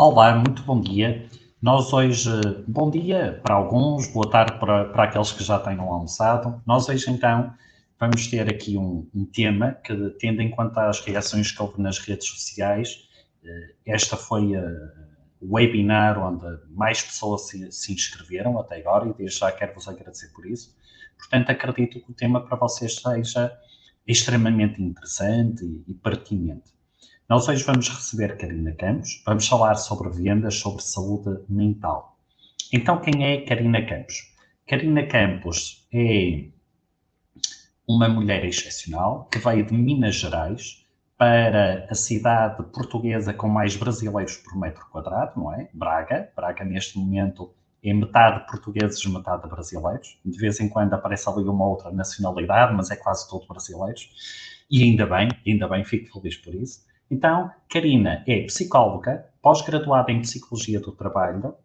Olá, muito bom dia. Nós hoje, bom dia para alguns, boa tarde para aqueles que já tenham almoçado. Nós hoje, então, vamos ter aqui um tema que, tendo em conta as reações que houve nas redes sociais, esta foi o webinar onde mais pessoas se inscreveram até agora e desde já quero vos agradecer por isso. Portanto, acredito que o tema para vocês seja extremamente interessante e pertinente. Nós hoje vamos receber Karina Campos, vamos falar sobre vendas, sobre saúde mental. Então, quem é Karina Campos? Karina Campos é uma mulher excepcional que veio de Minas Gerais para a cidade portuguesa com mais brasileiros por metro quadrado, não é? Braga. Braga, neste momento, é metade portugueses, metade brasileiros. De vez em quando aparece ali uma outra nacionalidade, mas é quase todo brasileiros. E ainda bem, fico feliz por isso. Então, Karina é psicóloga, pós-graduada em Psicologia do Trabalho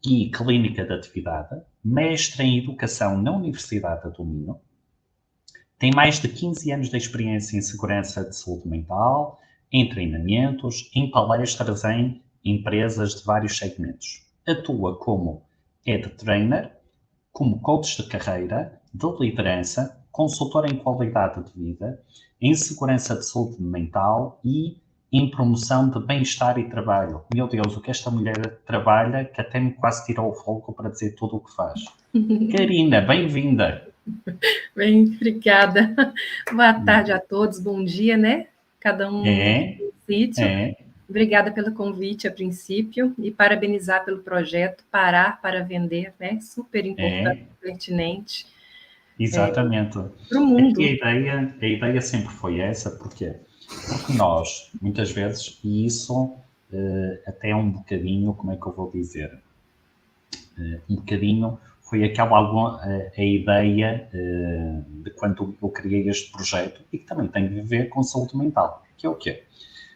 e Clínica de Atividade, mestre em Educação na Universidade do Minho, tem mais de 15 anos de experiência em segurança de saúde mental, em treinamentos, em palestras em empresas de vários segmentos. Atua como head trainer, como coach de carreira, de liderança, consultor em qualidade de vida, em segurança de saúde mental e em promoção de bem-estar e trabalho. Meu Deus, o que esta mulher trabalha, que até me quase tirou o fogo para dizer tudo o que faz. Karina, bem-vinda. Bem, obrigada. Boa tarde a todos, bom dia, né? Cada um no sítio. Obrigada pelo convite a princípio e parabenizar pelo projeto Parar para Vender, né? Super importante, pertinente. Exatamente. Para o mundo. A ideia sempre foi essa, porquê? Porque nós, muitas vezes, e isso até um bocadinho, como é que eu vou dizer? Um bocadinho foi aquela a ideia de quando eu criei este projeto e que também tem a ver com saúde mental, que é o quê?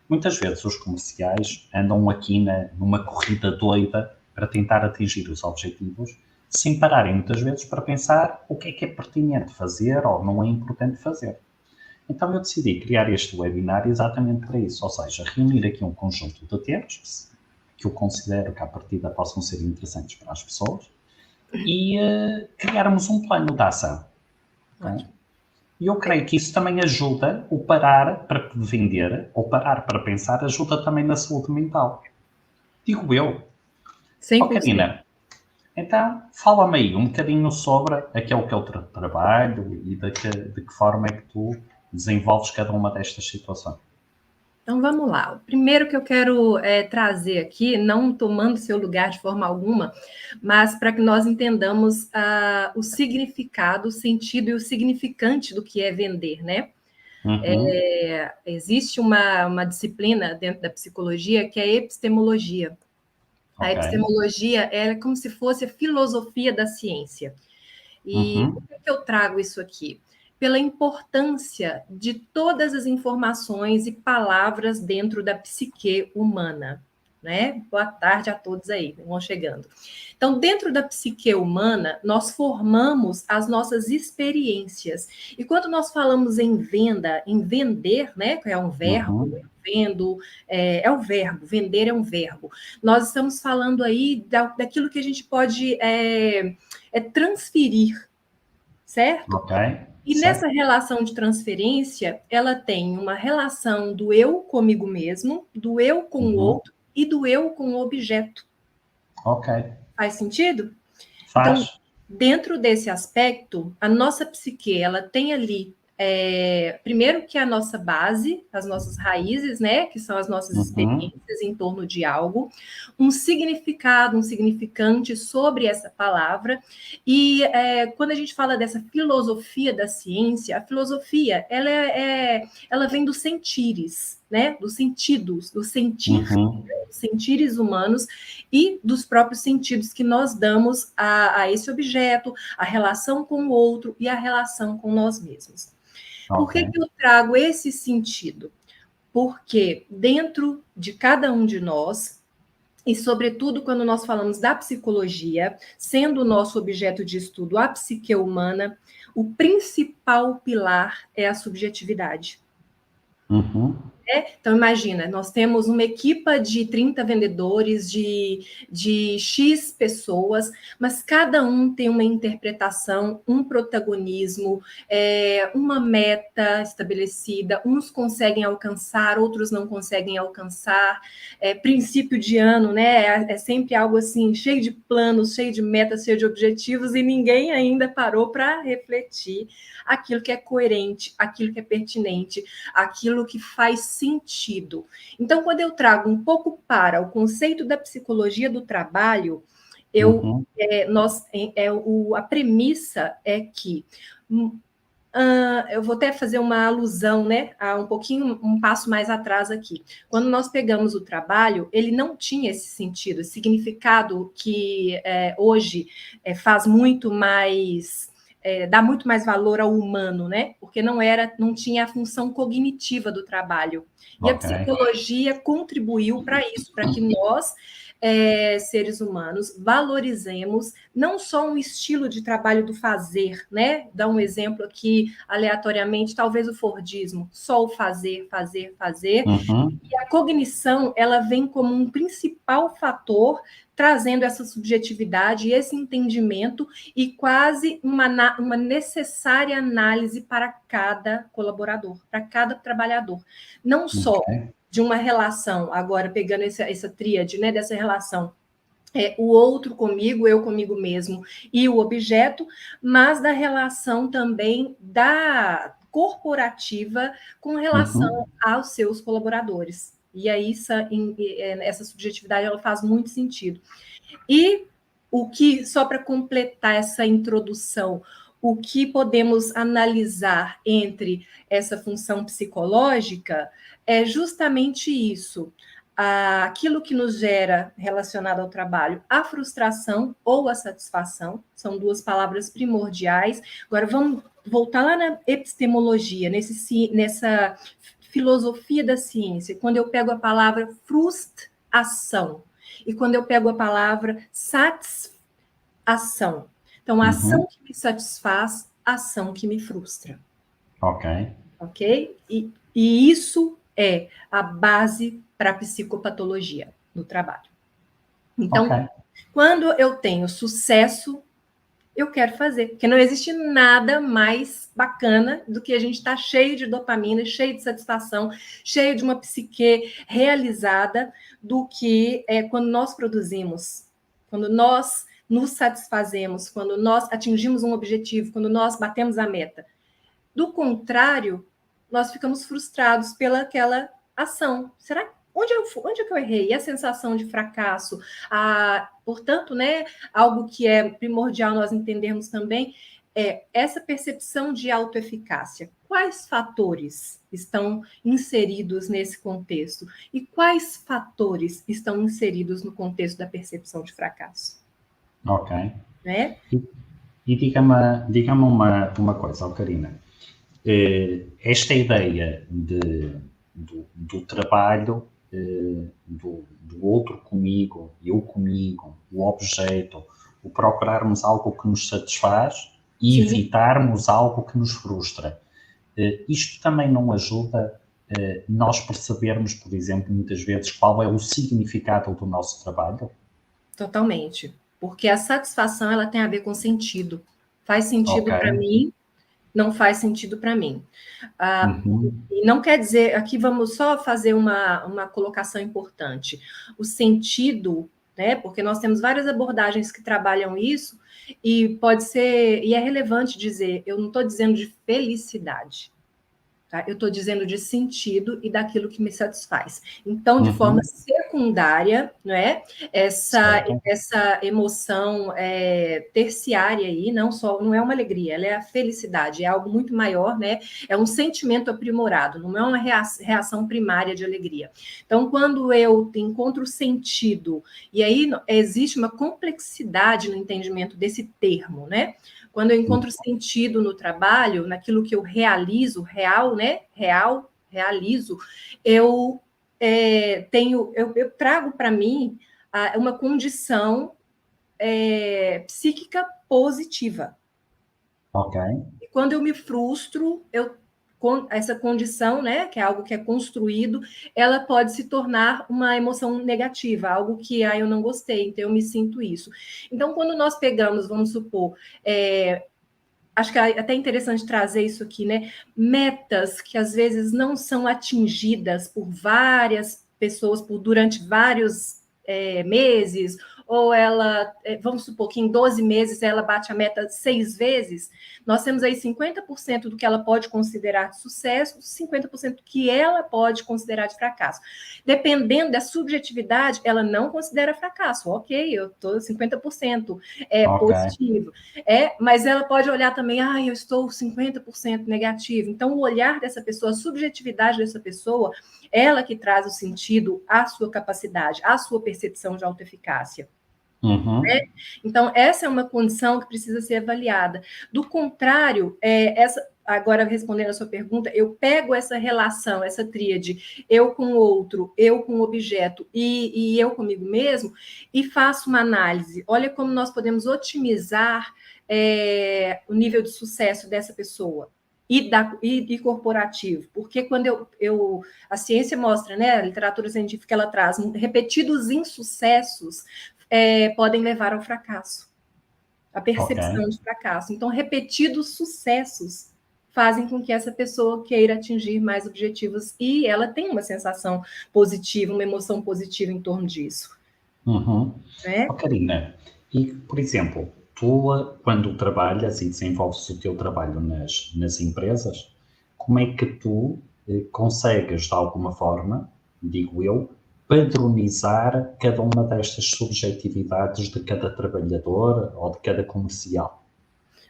Muitas vezes os comerciais andam aqui numa corrida doida para tentar atingir os objetivos, sem pararem muitas vezes para pensar o que é pertinente fazer ou não é importante fazer. Então eu decidi criar este webinar exatamente para isso, ou seja, reunir aqui um conjunto de temas que eu considero que à partida possam ser interessantes para as pessoas e criarmos um plano de ação. Okay? E eu creio que isso também ajuda, o parar para vender, ou parar para pensar, ajuda também na saúde mental. Digo eu. 100%. Karina, então, fala-me aí um bocadinho sobre aquele que é o teu trabalho e de que forma é que tu desenvolves cada uma destas situações. Então, vamos lá. O primeiro que eu quero trazer aqui, não tomando seu lugar de forma alguma, mas para que nós entendamos o significado, o sentido e o significante do que é vender, né? Existe uma disciplina dentro da psicologia que é a epistemologia. A epistemologia é como se fosse a filosofia da ciência. E por que eu trago isso aqui? Pela importância de todas as informações e palavras dentro da psique humana, né? Boa tarde a todos aí, vão chegando. Então, dentro da psique humana, nós formamos as nossas experiências. E quando nós falamos em venda, em vender, né? Que é um verbo, vendo, é o verbo, vender é um verbo. Nós estamos falando aí daquilo que a gente pode transferir, certo? E nessa relação de transferência, ela tem uma relação do eu comigo mesmo, do eu com o outro e do eu com o objeto. Faz sentido? Faz. Então, dentro desse aspecto, a nossa psique, ela tem ali primeiro que a nossa base, as nossas raízes, né, que são as nossas experiências em torno de algo, um significado, um significante sobre essa palavra, e quando a gente fala dessa filosofia da ciência, a filosofia, ela vem dos sentires, né, dos sentidos, do sentir, dos sentires humanos e dos próprios sentidos que nós damos a esse objeto, a relação com o outro e a relação com nós mesmos. Por que eu trago esse sentido? Porque dentro de cada um de nós, e sobretudo quando nós falamos da psicologia, sendo o nosso objeto de estudo a psique humana, o principal pilar é a subjetividade. Então, imagina, nós temos uma equipa de 30 vendedores, de X pessoas, mas cada um tem uma interpretação, um protagonismo, uma meta estabelecida, uns conseguem alcançar, outros não conseguem alcançar. Princípio de ano, né? É sempre algo assim, cheio de planos, cheio de metas, cheio de objetivos, e ninguém ainda parou para refletir aquilo que é coerente, aquilo que é pertinente, aquilo que faz sentido. Então, quando eu trago um pouco para o conceito da psicologia do trabalho, a premissa é que eu vou até fazer uma alusão, né, a um passo mais atrás aqui. Quando nós pegamos o trabalho, ele não tinha esse sentido, esse significado que hoje faz muito mais... dá muito mais valor ao humano, né? Porque não tinha a função cognitiva do trabalho. E a psicologia contribuiu para isso, para que nós, seres humanos, valorizemos não só um estilo de trabalho do fazer, né? Dá um exemplo aqui, aleatoriamente, talvez o Fordismo, só o fazer, fazer, fazer. E a cognição, ela vem como um principal fator trazendo essa subjetividade, esse entendimento e quase uma necessária análise para cada colaborador, para cada trabalhador. Não só de uma relação, agora pegando essa tríade, né, dessa relação, o outro comigo, eu comigo mesmo e o objeto, mas da relação também da corporativa com relação aos seus colaboradores. E aí essa subjetividade ela faz muito sentido. E só para completar essa introdução, o que podemos analisar entre essa função psicológica é justamente isso. Aquilo que nos gera relacionado ao trabalho, a frustração ou a satisfação, são duas palavras primordiais. Agora, vamos voltar lá na epistemologia, nessa filosofia da ciência, quando eu pego a palavra frustração e quando eu pego a palavra satisfação. Então, a ação que me satisfaz, a ação que me frustra. Ok? E isso é a base para a psicopatologia no trabalho. Então, quando eu tenho sucesso, eu quero fazer, porque não existe nada mais bacana do que a gente estar cheio de dopamina, cheio de satisfação, cheio de uma psique realizada, do que quando nós produzimos, quando nós nos satisfazemos, quando nós atingimos um objetivo, quando nós batemos a meta. Do contrário, nós ficamos frustrados pelaquela ação. Será que onde é que eu errei? E a sensação de fracasso? Portanto, né, algo que é primordial nós entendermos também é essa percepção de autoeficácia. Quais fatores estão inseridos nesse contexto? E quais fatores estão inseridos no contexto da percepção de fracasso? Né? E diga-me uma coisa, Karina. Esta ideia do trabalho, do outro comigo, eu comigo, o objeto, o procurarmos algo que nos satisfaz e evitarmos algo que nos frustra. Isto também não ajuda nós percebermos, por exemplo, muitas vezes, qual é o significado do nosso trabalho? Totalmente. Porque a satisfação ela tem a ver com sentido. Faz sentido para mim, não faz sentido para mim. E não quer dizer, aqui vamos só fazer uma colocação importante. O sentido né? Porque nós temos várias abordagens que trabalham isso, e pode ser, e é relevante dizer, eu não estou dizendo de felicidade, tá? Eu estou dizendo de sentido e daquilo que me satisfaz. Então, de forma secundária, não é? Essa emoção terciária aí, não é uma alegria, ela é a felicidade, é algo muito maior, né? É um sentimento aprimorado, não é uma reação primária de alegria. Então, quando eu encontro sentido, e aí existe uma complexidade no entendimento desse termo, né? Quando eu encontro sentido no trabalho, naquilo que eu realizo, né? Realizo, eu eu trago para mim uma condição psíquica positiva. Ok. E quando eu me frustro, essa condição, né, que é algo que é construído, ela pode se tornar uma emoção negativa, algo que eu não gostei, então eu me sinto isso. Então, quando nós pegamos, vamos supor, acho que é até interessante trazer isso aqui, né? Metas que às vezes não são atingidas por várias pessoas durante vários meses, ou ela, vamos supor que em 12 meses ela bate a meta 6 vezes, nós temos aí 50% do que ela pode considerar de sucesso, 50% que ela pode considerar de fracasso. Dependendo da subjetividade, ela não considera fracasso. Ok, eu estou 50% positivo. Mas ela pode olhar também, eu estou 50% negativo. Então, o olhar dessa pessoa, a subjetividade dessa pessoa, ela que traz o sentido à sua capacidade, à sua percepção de autoeficácia. Né? Então, essa é uma condição que precisa ser avaliada. Do contrário, agora respondendo a sua pergunta, eu pego essa relação, essa tríade, eu com o outro, eu com o objeto e eu comigo mesmo, e faço uma análise. Olha como nós podemos otimizar o nível de sucesso dessa pessoa. E corporativo, porque quando a ciência mostra, né, a literatura científica ela traz repetidos insucessos podem levar ao fracasso, a percepção de fracasso. Então, repetidos sucessos fazem com que essa pessoa queira atingir mais objetivos e ela tem uma sensação positiva, uma emoção positiva em torno disso. Né? Karina, e, por exemplo, tu, quando trabalhas e desenvolves o teu trabalho nas empresas, como é que tu consegues, de alguma forma, digo eu, padronizar cada uma destas subjetividades de cada trabalhador ou de cada comercial?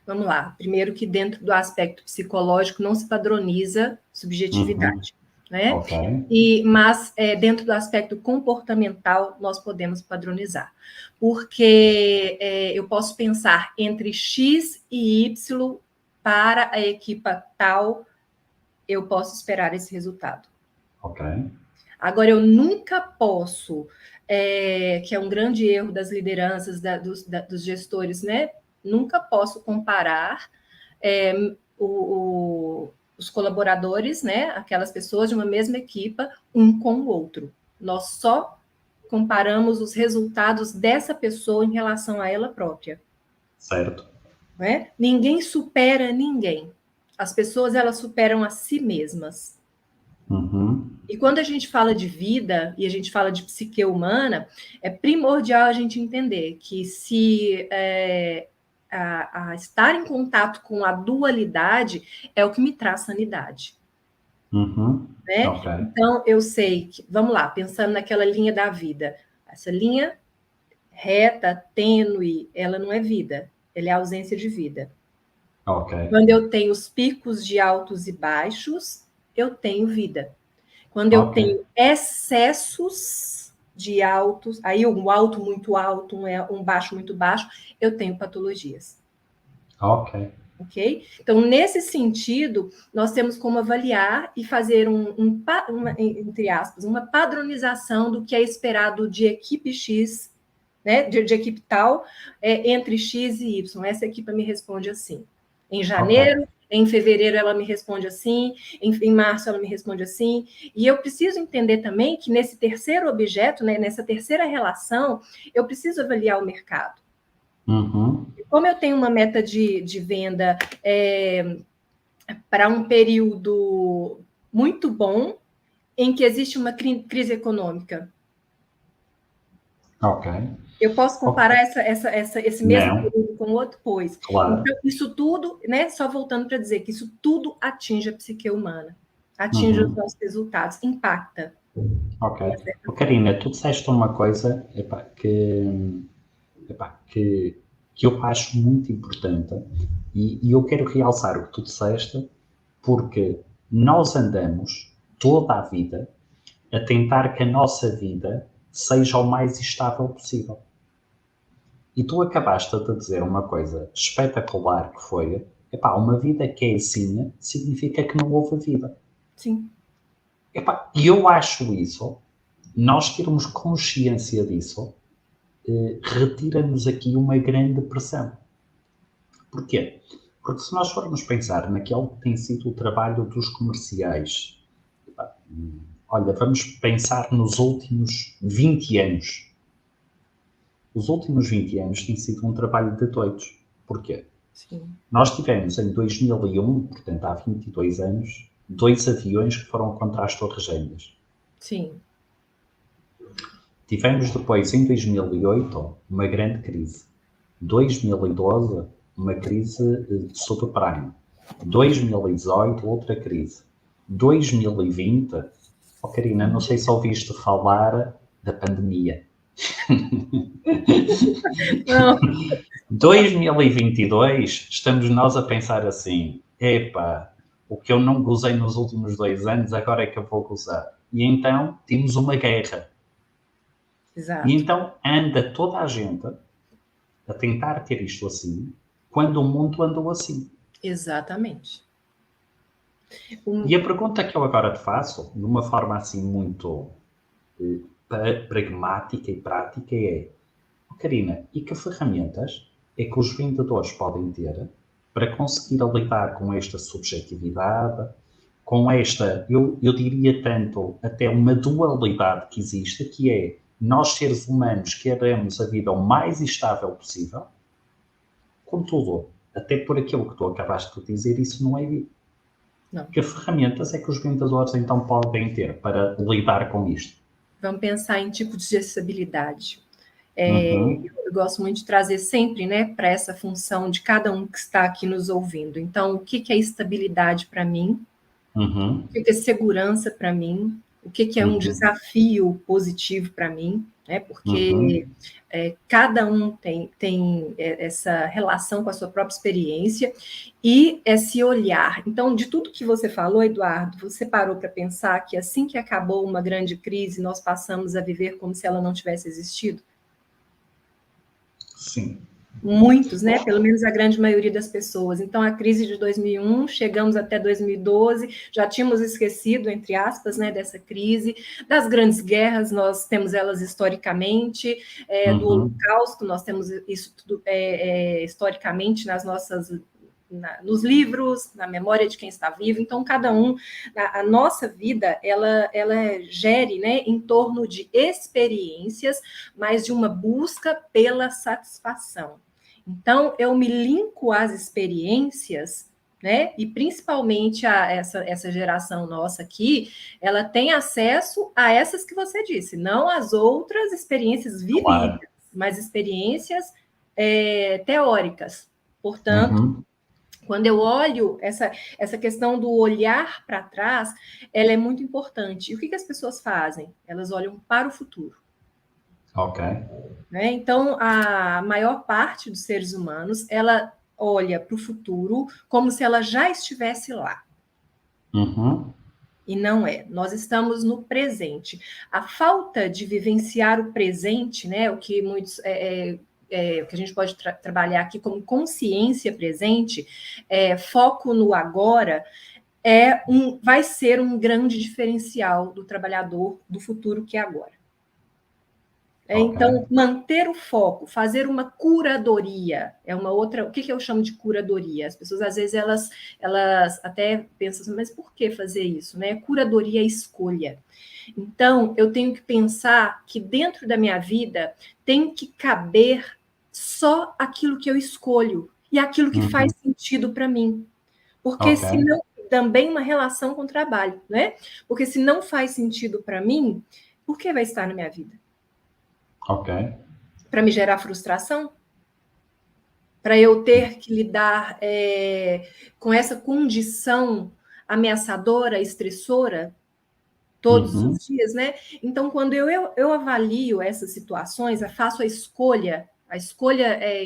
Vamos lá. Primeiro que dentro do aspecto psicológico não se padroniza subjetividade. Né? Okay. Mas dentro do aspecto comportamental nós podemos padronizar, porque eu posso pensar entre X e Y para a equipa tal, eu posso esperar esse resultado. Okay. Agora, eu nunca posso, que é um grande erro das lideranças, dos gestores, né? Nunca posso comparar os colaboradores, né, aquelas pessoas de uma mesma equipa, um com o outro. Nós só comparamos os resultados dessa pessoa em relação a ela própria. Certo. Né? Ninguém supera ninguém. As pessoas, elas superam a si mesmas. E quando a gente fala de vida e a gente fala de psique humana, é primordial a gente entender que se a estar em contato com a dualidade é o que me traz sanidade. Né? Okay. Então, eu sei que, vamos lá, pensando naquela linha da vida, essa linha reta, tênue, ela não é vida, ela é ausência de vida. Okay. Quando eu tenho os picos de altos e baixos, eu tenho vida. Quando eu tenho excessos de altos, aí um alto muito alto, um baixo muito baixo, eu tenho patologias. Ok. Então, nesse sentido, nós temos como avaliar e fazer entre aspas, uma padronização do que é esperado de equipe X, né, de equipe tal, entre X e Y. Essa equipe me responde assim. Em janeiro, em fevereiro ela me responde assim, em março ela me responde assim, e eu preciso entender também que nesse terceiro objeto, né, nessa terceira relação, eu preciso avaliar o mercado. Como eu tenho uma meta de venda para um período muito bom, em que existe uma crise econômica, Ok. Eu posso comparar esse mesmo Não, período com outro? Pois. claro. Então, isso tudo, né? Só voltando para dizer que isso tudo atinge a psique humana, atinge os Uhum. nossos resultados, impacta. Ok. De uma certa forma. Karina, tu disseste uma coisa epá, que eu acho muito importante e eu quero realçar o que tu disseste porque nós andamos toda a vida a tentar que a nossa vida seja o mais estável possível. E tu acabaste de dizer uma coisa espetacular que foi, epá, uma vida que é assim significa que não houve vida. Sim. Epá, e eu acho isso, nós termos consciência disso, retira-nos aqui uma grande pressão. Porquê? Porque se nós formos pensar naquele que tem sido o trabalho dos comerciais, epá, olha, vamos pensar nos últimos 20 anos. Os últimos 20 anos tem sido um trabalho de doidos. Porquê? Sim. Nós tivemos em 2001, portanto há 22 anos, 2 aviões que foram contra as Torres Gêmeas. Sim. Tivemos depois, em 2008, uma grande crise. 2012, uma crise de subprime. 2018, outra crise. 2020, oh Karina, não sei se ouviste falar da pandemia. Não. 2022, estamos nós a pensar assim, epá, o que eu não gozei nos últimos 2 anos, agora é que eu vou gozar. E então temos uma guerra. E Exato. então anda toda a gente a tentar ter isto assim, quando o mundo andou assim. Exatamente. E a pergunta que eu agora te faço, de uma forma assim muito pragmática e prática, é: oh, Karina, e que ferramentas é que os vendedores podem ter para conseguir lidar com esta subjetividade, com esta, eu diria tanto, até uma dualidade que existe, que é nós seres humanos queremos a vida o mais estável possível, contudo, até por aquilo que tu acabaste de dizer, isso não é vida. Não. Que ferramentas é que os vendedores então podem ter para lidar com isto? Vamos pensar em tipo de gestabilidade. Uhum. Eu gosto muito de trazer sempre, né, para essa função de cada um que está aqui nos ouvindo. Então, o que é estabilidade para mim? Uhum. O que é segurança para mim? O que é um Uhum. desafio positivo para mim? Né? Porque Uhum. cada um tem essa relação com a sua própria experiência e esse olhar. Então, de tudo que você falou, Eduardo, você parou para pensar que assim que acabou uma grande crise, nós passamos a viver como se ela não tivesse existido? Sim. Muitos, né? Pelo menos a grande maioria das pessoas. Então, a crise de 2001, chegamos até 2012, já tínhamos esquecido, entre aspas, né, dessa crise. Das grandes guerras, nós temos elas historicamente, do Uhum. Holocausto, nós temos isso tudo historicamente nas nossas nos livros, na memória de quem está vivo. Então, cada um, a nossa vida, ela gere, né, em torno de experiências, mas de uma busca pela satisfação. Então, eu me linko às experiências, né? E principalmente essa geração nossa aqui, ela tem acesso a essas que você disse, não às outras experiências Claro. vividas, mas experiências teóricas. Portanto, Uhum. quando eu olho essa questão do olhar para trás, ela é muito importante. E o que as pessoas fazem? Elas olham para o futuro. Ok. Né? Então, a maior parte dos seres humanos, ela olha para o futuro como se ela já estivesse lá. Uhum. E não é. Nós estamos no presente. A falta de vivenciar o presente, né, o que muitos o que a gente pode trabalhar aqui como consciência presente, foco no agora, vai ser um grande diferencial do trabalhador do futuro que é agora. Ok. Então, manter o foco, fazer uma curadoria, é uma outra. O que eu chamo de curadoria? As pessoas, às vezes, elas até pensam assim, mas por que fazer isso? Né? Curadoria é escolha. Então, eu tenho que pensar que dentro da minha vida tem que caber só aquilo que eu escolho e aquilo que faz Uhum. sentido para mim. Porque Ok. se não, também uma relação com o trabalho, né? Porque se não faz sentido para mim, por que vai estar na minha vida? Ok. Para me gerar frustração? Para eu ter que lidar com essa condição ameaçadora, estressora, todos Uhum. os dias, né? Então, quando eu avalio essas situações, eu faço a escolha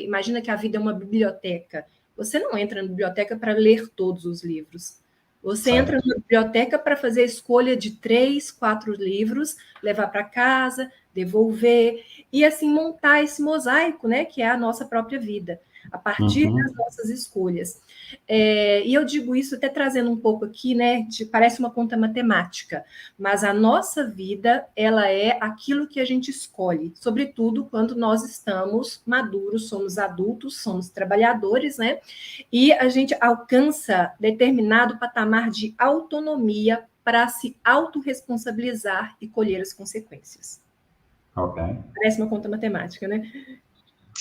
imagina que a vida é uma biblioteca. Você não entra na biblioteca para ler todos os livros. Você entra Certo. na biblioteca para fazer a escolha de 3, 4 livros, levar para casa, devolver, e assim montar esse mosaico, né? Que é a nossa própria vida, a partir das Uhum. nossas escolhas. E eu digo isso até trazendo um pouco aqui, né? Parece uma conta matemática, mas a nossa vida, ela é aquilo que a gente escolhe, sobretudo quando nós estamos maduros, somos adultos, somos trabalhadores, né? E a gente alcança determinado patamar de autonomia para se autorresponsabilizar e colher as consequências. Ok. Parece uma conta matemática, né?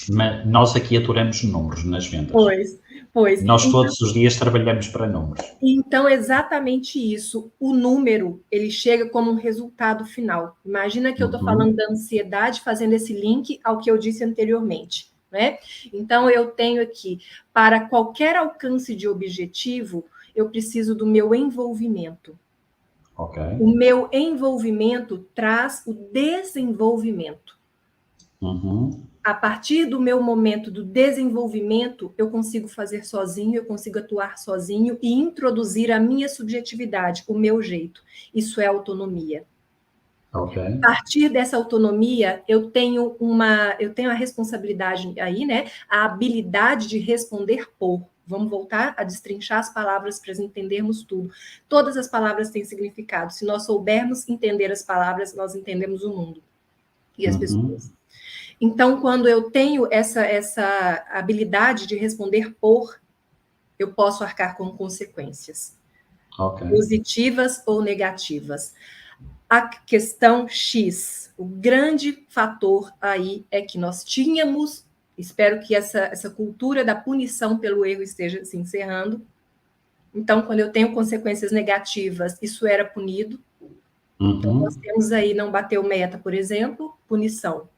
Mas nós aqui adoramos números nas vendas. Pois, pois. Nós todos os dias trabalhamos para números. Então, exatamente isso. O número, ele chega como um resultado final. Imagina que eu estou falando Uhum. da ansiedade, fazendo esse link ao que eu disse anteriormente, né? Então, eu tenho aqui, para qualquer alcance de objetivo, eu preciso do meu envolvimento. Ok. O meu envolvimento traz o desenvolvimento. Uhum. A partir do meu momento do desenvolvimento, eu consigo fazer sozinho, eu consigo atuar sozinho e introduzir a minha subjetividade, o meu jeito. Isso é autonomia. Ok. A partir dessa autonomia, eu tenho a responsabilidade aí, né? A habilidade de responder por. Vamos voltar a destrinchar as palavras para entendermos tudo. Todas as palavras têm significado. Se nós soubermos entender as palavras, nós entendemos o mundo e as Uhum. pessoas. Então, quando eu tenho essa habilidade de responder por, eu posso arcar com consequências, Ok. positivas ou negativas. A questão X, o grande fator aí é que nós tínhamos, espero que essa cultura da punição pelo erro esteja se encerrando. Então, quando eu tenho consequências negativas, isso era punido. Então, nós Uhum. temos aí, não bateu meta, por exemplo, punição.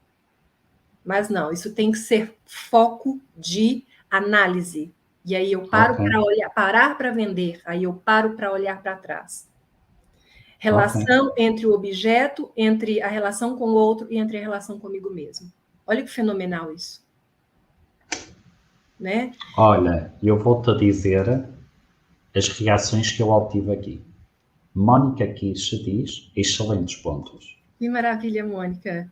Mas não, isso tem que ser foco de análise. E aí eu paro Ok. para olhar, parar para vender, aí eu paro para olhar para trás. Ok. Relação entre o objeto, entre a relação com o outro e entre a relação comigo mesmo. Olha que fenomenal isso, né? Olha, eu vou-te dizer as reações que eu obtive aqui. Mónica Kirsch diz excelentes pontos. Que maravilha, Mônica.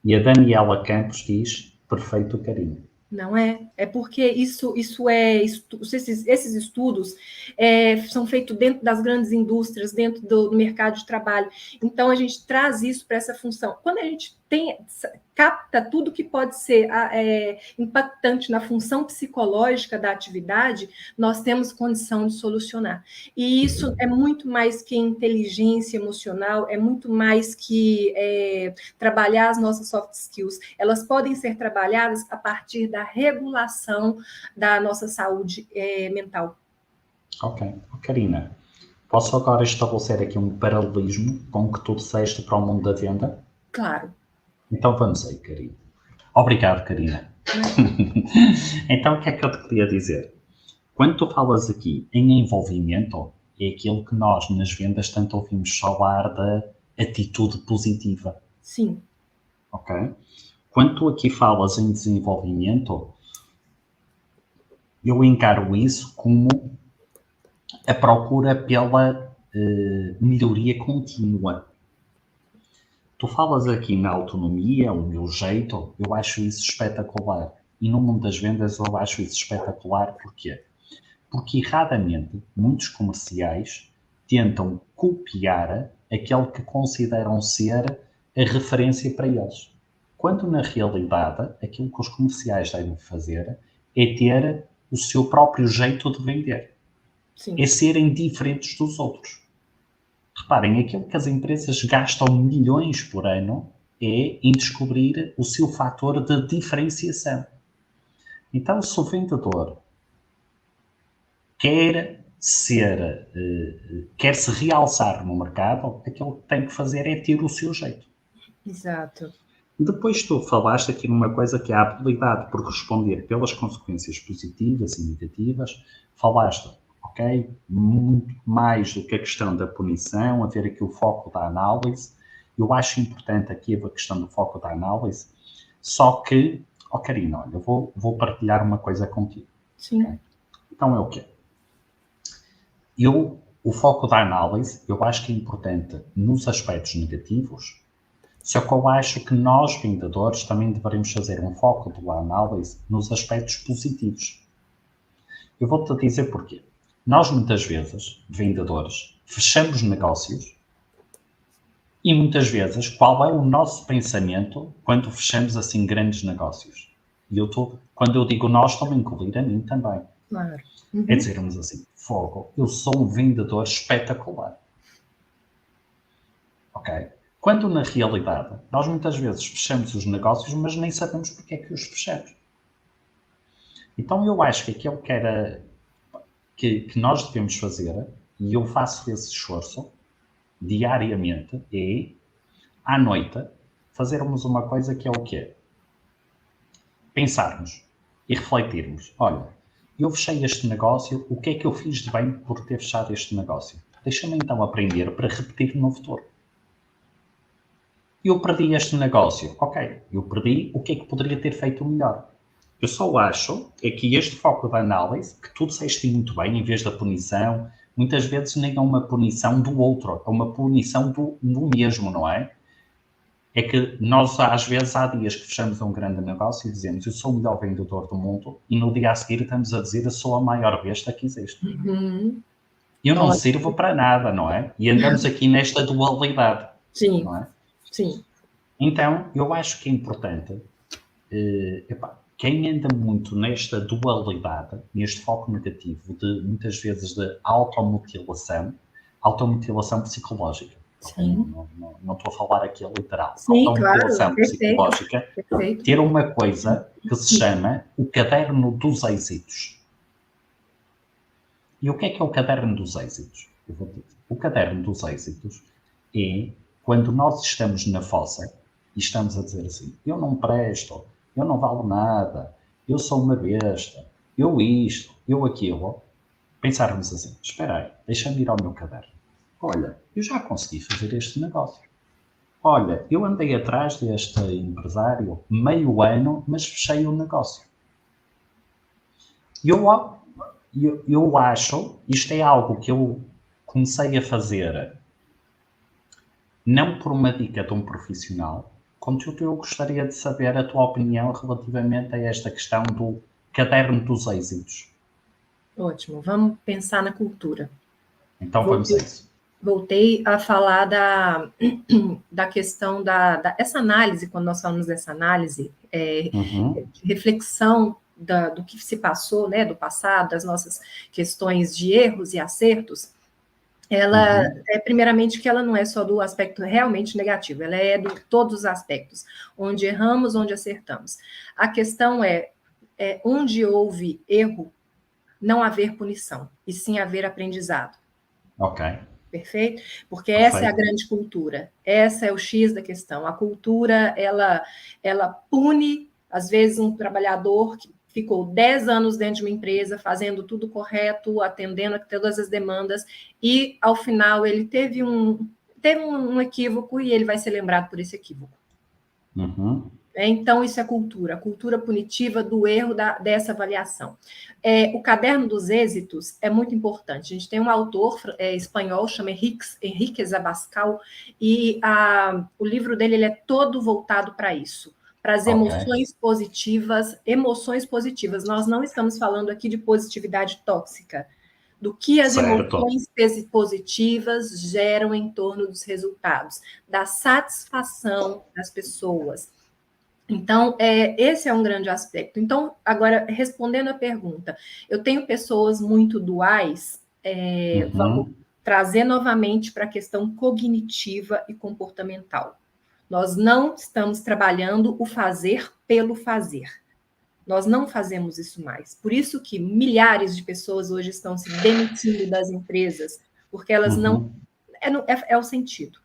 E a Daniela Campos diz perfeito carinho. Não é? É porque esses estudos são feitos dentro das grandes indústrias, dentro do mercado de trabalho. Então, a gente traz isso para essa função. Quando a gente capta tudo que pode ser impactante na função psicológica da atividade, nós temos condição de solucionar. E isso é muito mais que inteligência emocional, é muito mais que trabalhar as nossas soft skills. Elas podem ser trabalhadas a partir da regulação da nossa saúde mental. Ok. Karina, posso agora estabelecer aqui um paralelismo com o que tu disseste para o mundo da venda? Claro. Então vamos aí, Karina. Obrigado, Karina. Então, o que é que eu te queria dizer? Quando tu falas aqui em envolvimento, é aquilo que nós nas vendas tanto ouvimos falar da atitude positiva, Sim. ok? Quando tu aqui falas em desenvolvimento, eu encaro isso como a procura pela melhoria contínua. Tu falas aqui na autonomia, o meu jeito, eu acho isso espetacular. E no mundo das vendas eu acho isso espetacular, porquê? Porque erradamente muitos comerciais tentam copiar aquele que consideram ser a referência para eles. Quando na realidade aquilo que os comerciais devem fazer é ter o seu próprio jeito de vender, é Sim. serem diferentes dos outros. Reparem, aquilo que as empresas gastam milhões por ano é em descobrir o seu fator de diferenciação. Então, se o vendedor quer se realçar no mercado, aquilo que tem que fazer é ter o seu jeito. Exato. Depois tu falaste aqui numa coisa que é a habilidade por responder pelas consequências positivas e negativas. Falaste, ok, muito mais do que a questão da punição, haver aqui o foco da análise. Eu acho importante aqui a questão do foco da análise, só que, Karina, olha, eu vou partilhar uma coisa contigo. Sim. Okay? Então é o quê? O foco da análise, eu acho que é importante nos aspectos negativos, só que eu acho que nós, vendedores, também deveríamos fazer um foco da análise nos aspectos positivos. Eu vou-te dizer porquê. Nós, muitas vezes, vendedores, fechamos negócios e, muitas vezes, qual é o nosso pensamento quando fechamos, assim, grandes negócios? E quando eu digo nós, estou-me a incluir a mim também. Claro. É dizermos assim, fogo, eu sou um vendedor espetacular. Ok? Quando, na realidade, nós muitas vezes fechamos os negócios, mas nem sabemos porque é que os fechamos. Então, eu acho que aquilo que nós devemos fazer, e eu faço esse esforço diariamente, é, à noite, fazermos uma coisa que é o quê? Pensarmos e refletirmos. Olha, eu fechei este negócio, o que é que eu fiz de bem por ter fechado este negócio? Deixa-me então aprender para repetir no futuro. Eu perdi este negócio. Ok, eu perdi, o que é que poderia ter feito melhor? Eu só acho que este foco da análise, que tu disseste muito bem, em vez da punição, muitas vezes nem é uma punição do outro, é uma punição do mesmo, não é? É que nós, às vezes, há dias que fechamos um grande negócio e dizemos eu sou o melhor vendedor do mundo e no dia a seguir estamos a dizer eu sou a maior besta que existe. Eu não sirvo para nada, não é? E andamos aqui nesta dualidade. Sim, não é? sim. Então, eu acho que é importante, quem anda muito nesta dualidade, neste foco negativo, de muitas vezes de automutilação psicológica. Okay? Não estou a falar aqui a literal. Sim, automutilação claro, psicológica. Perfeito. Ter uma coisa que se chama o caderno dos êxitos. E o que é o caderno dos êxitos? Eu vou dizer. O caderno dos êxitos é quando nós estamos na fossa e estamos a dizer assim, eu não presto, eu não valo nada, eu sou uma besta, eu isto, eu aquilo. Pensarmos assim, espera aí, deixa-me ir ao meu caderno. Olha, eu já consegui fazer este negócio. Olha, eu andei atrás deste empresário meio ano, mas fechei o negócio. Eu acho, isto é algo que eu comecei a fazer não por uma dica de um profissional, contudo eu gostaria de saber a tua opinião relativamente a esta questão do caderno dos êxitos. Ótimo, vamos pensar na cultura. Então vamos a isso. Voltei a falar da questão essa análise, quando nós falamos dessa análise, de reflexão do que se passou, né, do passado, das nossas questões de erros e acertos, ela é primeiramente que ela não é só do aspecto realmente negativo, ela é de todos os aspectos, onde erramos, onde acertamos. A questão é onde houve erro, não haver punição, e sim haver aprendizado. Ok. Perfeito? Porque essa é a grande cultura, essa é o X da questão. A cultura, ela pune, às vezes, um trabalhador que ficou 10 anos dentro de uma empresa, fazendo tudo correto, atendendo a todas as demandas, e, ao final, ele teve um equívoco e ele vai ser lembrado por esse equívoco. Então, isso é a cultura punitiva do erro dessa avaliação. O caderno dos êxitos é muito importante. A gente tem um autor espanhol, chama Henrique Abascal, e o livro dele ele é todo voltado para isso, para as emoções positivas. Emoções positivas. Nós não estamos falando aqui de positividade tóxica, do que as emoções positivas geram em torno dos resultados, da satisfação das pessoas. Então, esse é um grande aspecto. Então, agora, respondendo a pergunta, eu tenho pessoas muito duais, vamos trazer novamente para a questão cognitiva e comportamental. Nós não estamos trabalhando o fazer pelo fazer. Nós não fazemos isso mais. Por isso que milhares de pessoas hoje estão se demitindo das empresas, porque elas não... É o sentido,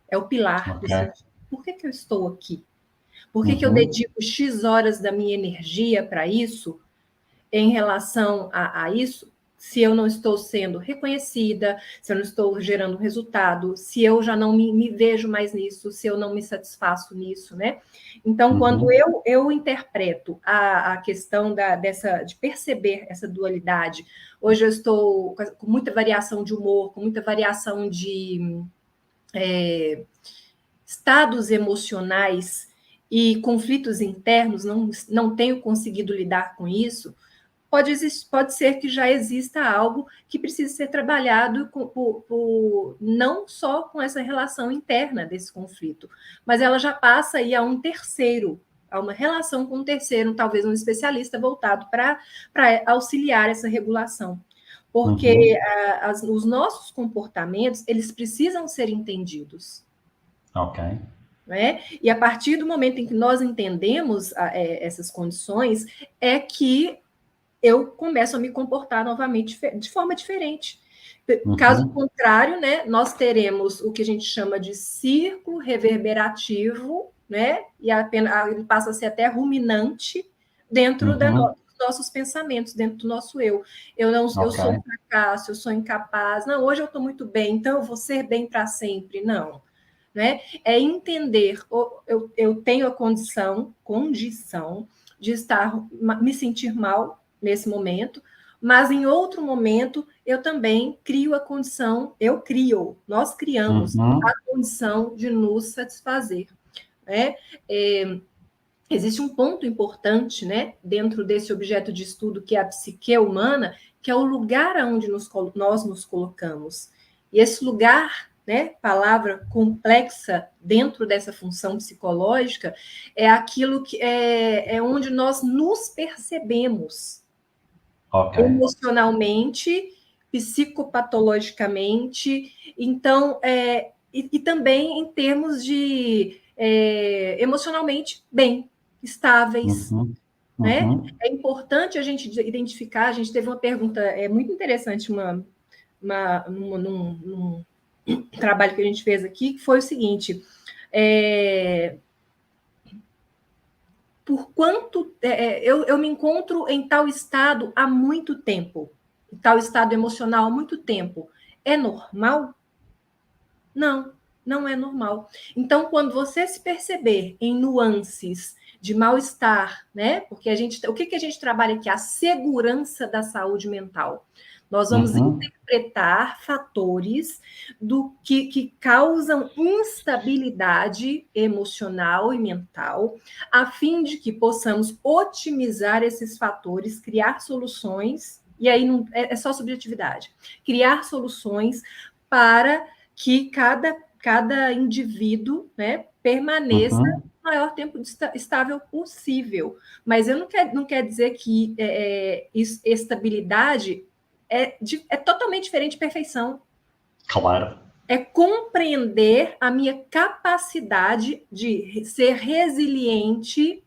é o pilar do sentido. Por que eu estou aqui? Por que eu dedico X horas da minha energia para isso, em relação a isso, se eu não estou sendo reconhecida, se eu não estou gerando resultado, se eu já não me vejo mais nisso, se eu não me satisfaço nisso, né? Então, quando eu interpreto a questão de perceber essa dualidade, hoje eu estou com muita variação de humor, com muita variação de estados emocionais e conflitos internos, não tenho conseguido lidar com isso, pode ser que já exista algo que precise ser trabalhado não só com essa relação interna desse conflito, mas ela já passa aí a um terceiro, a uma relação com um terceiro, talvez um especialista voltado para auxiliar essa regulação. Porque os nossos comportamentos, eles precisam ser entendidos. Ok. Né? E a partir do momento em que nós entendemos essas condições, é que eu começo a me comportar novamente de forma diferente. Caso contrário, né, nós teremos o que a gente chama de círculo reverberativo, né, e ele passa a ser até ruminante dentro dos nossos pensamentos, dentro do nosso eu. Eu sou um fracasso, eu sou incapaz. Não, hoje eu estou muito bem, então eu vou ser bem para sempre. Não. Né? É entender, eu tenho a condição de me sentir mal nesse momento, mas em outro momento eu também crio a condição, nós criamos a condição de nos satisfazer. Né? Existe um ponto importante, né, dentro desse objeto de estudo que é a psique humana, que é o lugar onde nós nos colocamos. E esse lugar, né, palavra complexa dentro dessa função psicológica, é aquilo que é onde nós nos percebemos. Emocionalmente, psicopatologicamente, então, e também em termos de emocionalmente bem, estáveis. Né? É importante a gente identificar, a gente teve uma pergunta muito interessante num trabalho que a gente fez aqui, que foi o seguinte: por quanto eu me encontro em tal estado há muito tempo, em tal estado emocional há muito tempo, é normal? Não, não é normal. Então, quando você se perceber em nuances de mal-estar, né? Porque o que a gente trabalha aqui? A segurança da saúde mental. Nós vamos interpretar fatores que causam instabilidade emocional e mental, a fim de que possamos otimizar esses fatores, criar soluções, e aí não, é só subjetividade, criar soluções para que cada indivíduo, né, permaneça o maior tempo estável possível. Mas eu não quer dizer que estabilidade é totalmente diferente de perfeição. Claro. É compreender a minha capacidade de ser resiliente.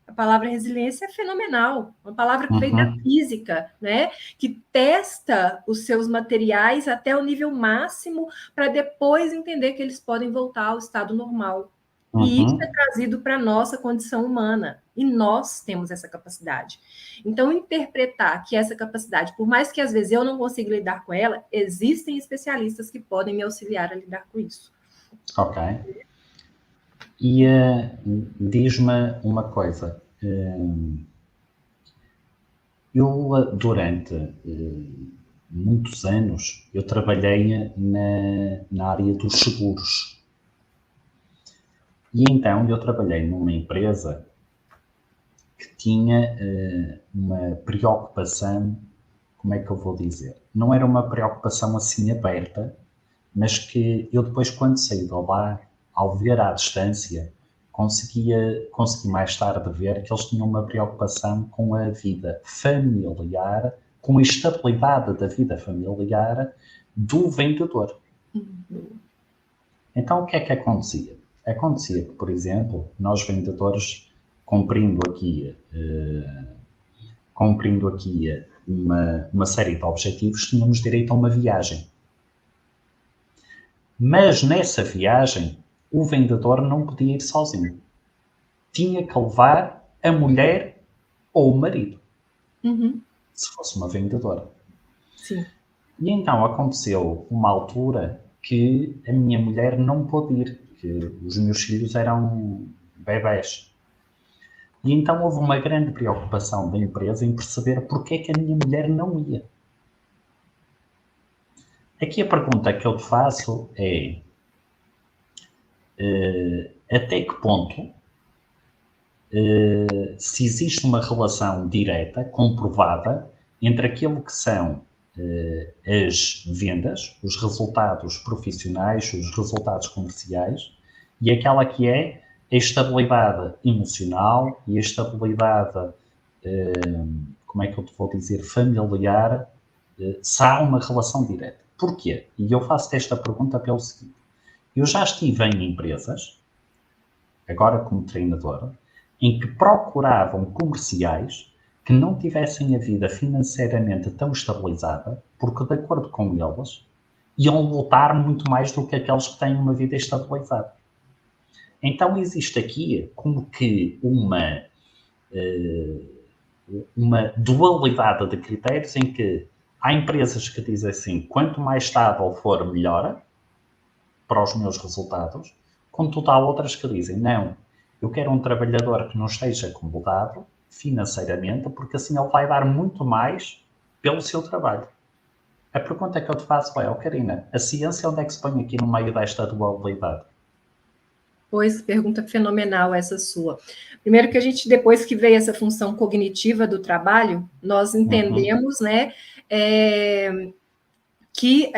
A palavra resiliência é fenomenal, uma palavra que veio da física, né? Que testa os seus materiais até o nível máximo para depois entender que eles podem voltar ao estado normal. E isso é trazido para a nossa condição humana, e nós temos essa capacidade. Então, interpretar que essa capacidade, por mais que às vezes eu não consiga lidar com ela, existem especialistas que podem me auxiliar a lidar com isso. Ok. E diz-me uma coisa. Eu, durante muitos anos, eu trabalhei na área dos seguros. E então eu trabalhei numa empresa que tinha uma preocupação, como é que eu vou dizer? Não era uma preocupação assim aberta, mas que eu depois, quando saí de lá, ao ver à distância, consegui mais tarde ver que eles tinham uma preocupação com a vida familiar, com a estabilidade da vida familiar do vendedor. Então, o que é que acontecia? Acontecia que, por exemplo, nós vendedores, cumprindo aqui uma série de objetivos, tínhamos direito a uma viagem. Mas nessa viagem, o vendedor não podia ir sozinho. tinha que levar a mulher ou o marido, se fosse uma vendedora. Sim. E então aconteceu uma altura que a minha mulher não pôde ir, que os meus filhos eram bebés. E então houve uma grande preocupação da empresa em perceber porque é que a minha mulher não ia. Aqui a pergunta que eu te faço é até que ponto se existe uma relação direta, comprovada, entre aquilo que são as vendas, os resultados profissionais, os resultados comerciais e aquela que é a estabilidade emocional e a estabilidade, como é que eu te vou dizer, familiar, se há uma relação direta. Porquê? E eu faço esta pergunta pelo seguinte. Eu já estive em empresas, agora como treinador, em que procuravam comerciais que não tivessem a vida financeiramente tão estabilizada, porque, de acordo com eles, iam lutar muito mais do que aqueles que têm uma vida estabilizada. Então, existe aqui como que uma dualidade de critérios em que há empresas que dizem assim, quanto mais estável for, melhor para os meus resultados, contudo há outras que dizem, não, eu quero um trabalhador que não esteja acomodado financeiramente, porque assim ele vai dar muito mais pelo seu trabalho. A pergunta que eu te faço é, Karina, a ciência onde é que se põe aqui no meio desta dualidade? Pois, pergunta fenomenal essa sua. Primeiro que a gente, depois que veio essa função cognitiva do trabalho, nós entendemos, né, que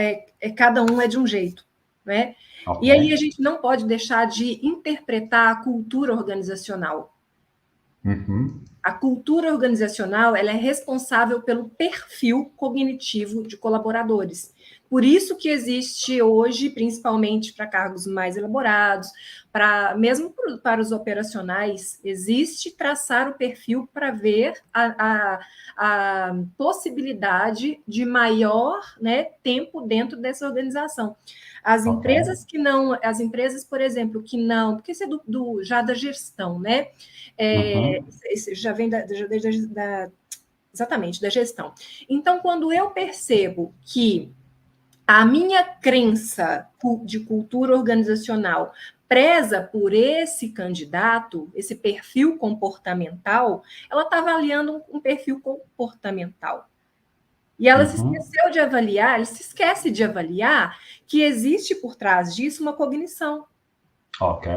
cada um é de um jeito, né? Okay. E aí a gente não pode deixar de interpretar a cultura organizacional. A cultura organizacional ela é responsável pelo perfil cognitivo de colaboradores. Por isso que existe hoje, principalmente para cargos mais elaborados, mesmo para os operacionais, existe traçar o perfil para ver a possibilidade de maior, né, tempo dentro dessa organização. As empresas que não, as empresas, por exemplo, que não, porque isso é já da gestão, né? Já vem exatamente, da gestão. Então, quando eu percebo que a minha crença de cultura organizacional preza por esse candidato, esse perfil comportamental, ela está avaliando um perfil comportamental. E ela se esqueceu de avaliar, ela se esquece de avaliar que existe por trás disso uma cognição. Ok.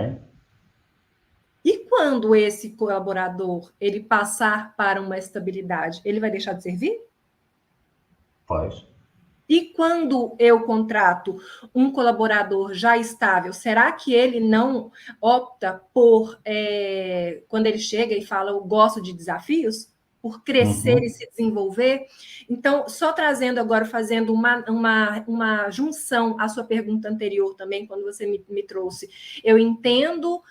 E quando esse colaborador ele passar para uma estabilidade, ele vai deixar de servir? Pois. E quando eu contrato um colaborador já estável, será que ele não opta por, quando ele chega e fala, eu gosto de desafios, por crescer e se desenvolver? Então, só trazendo agora, fazendo uma junção à sua pergunta anterior também, quando você me trouxe, eu entendo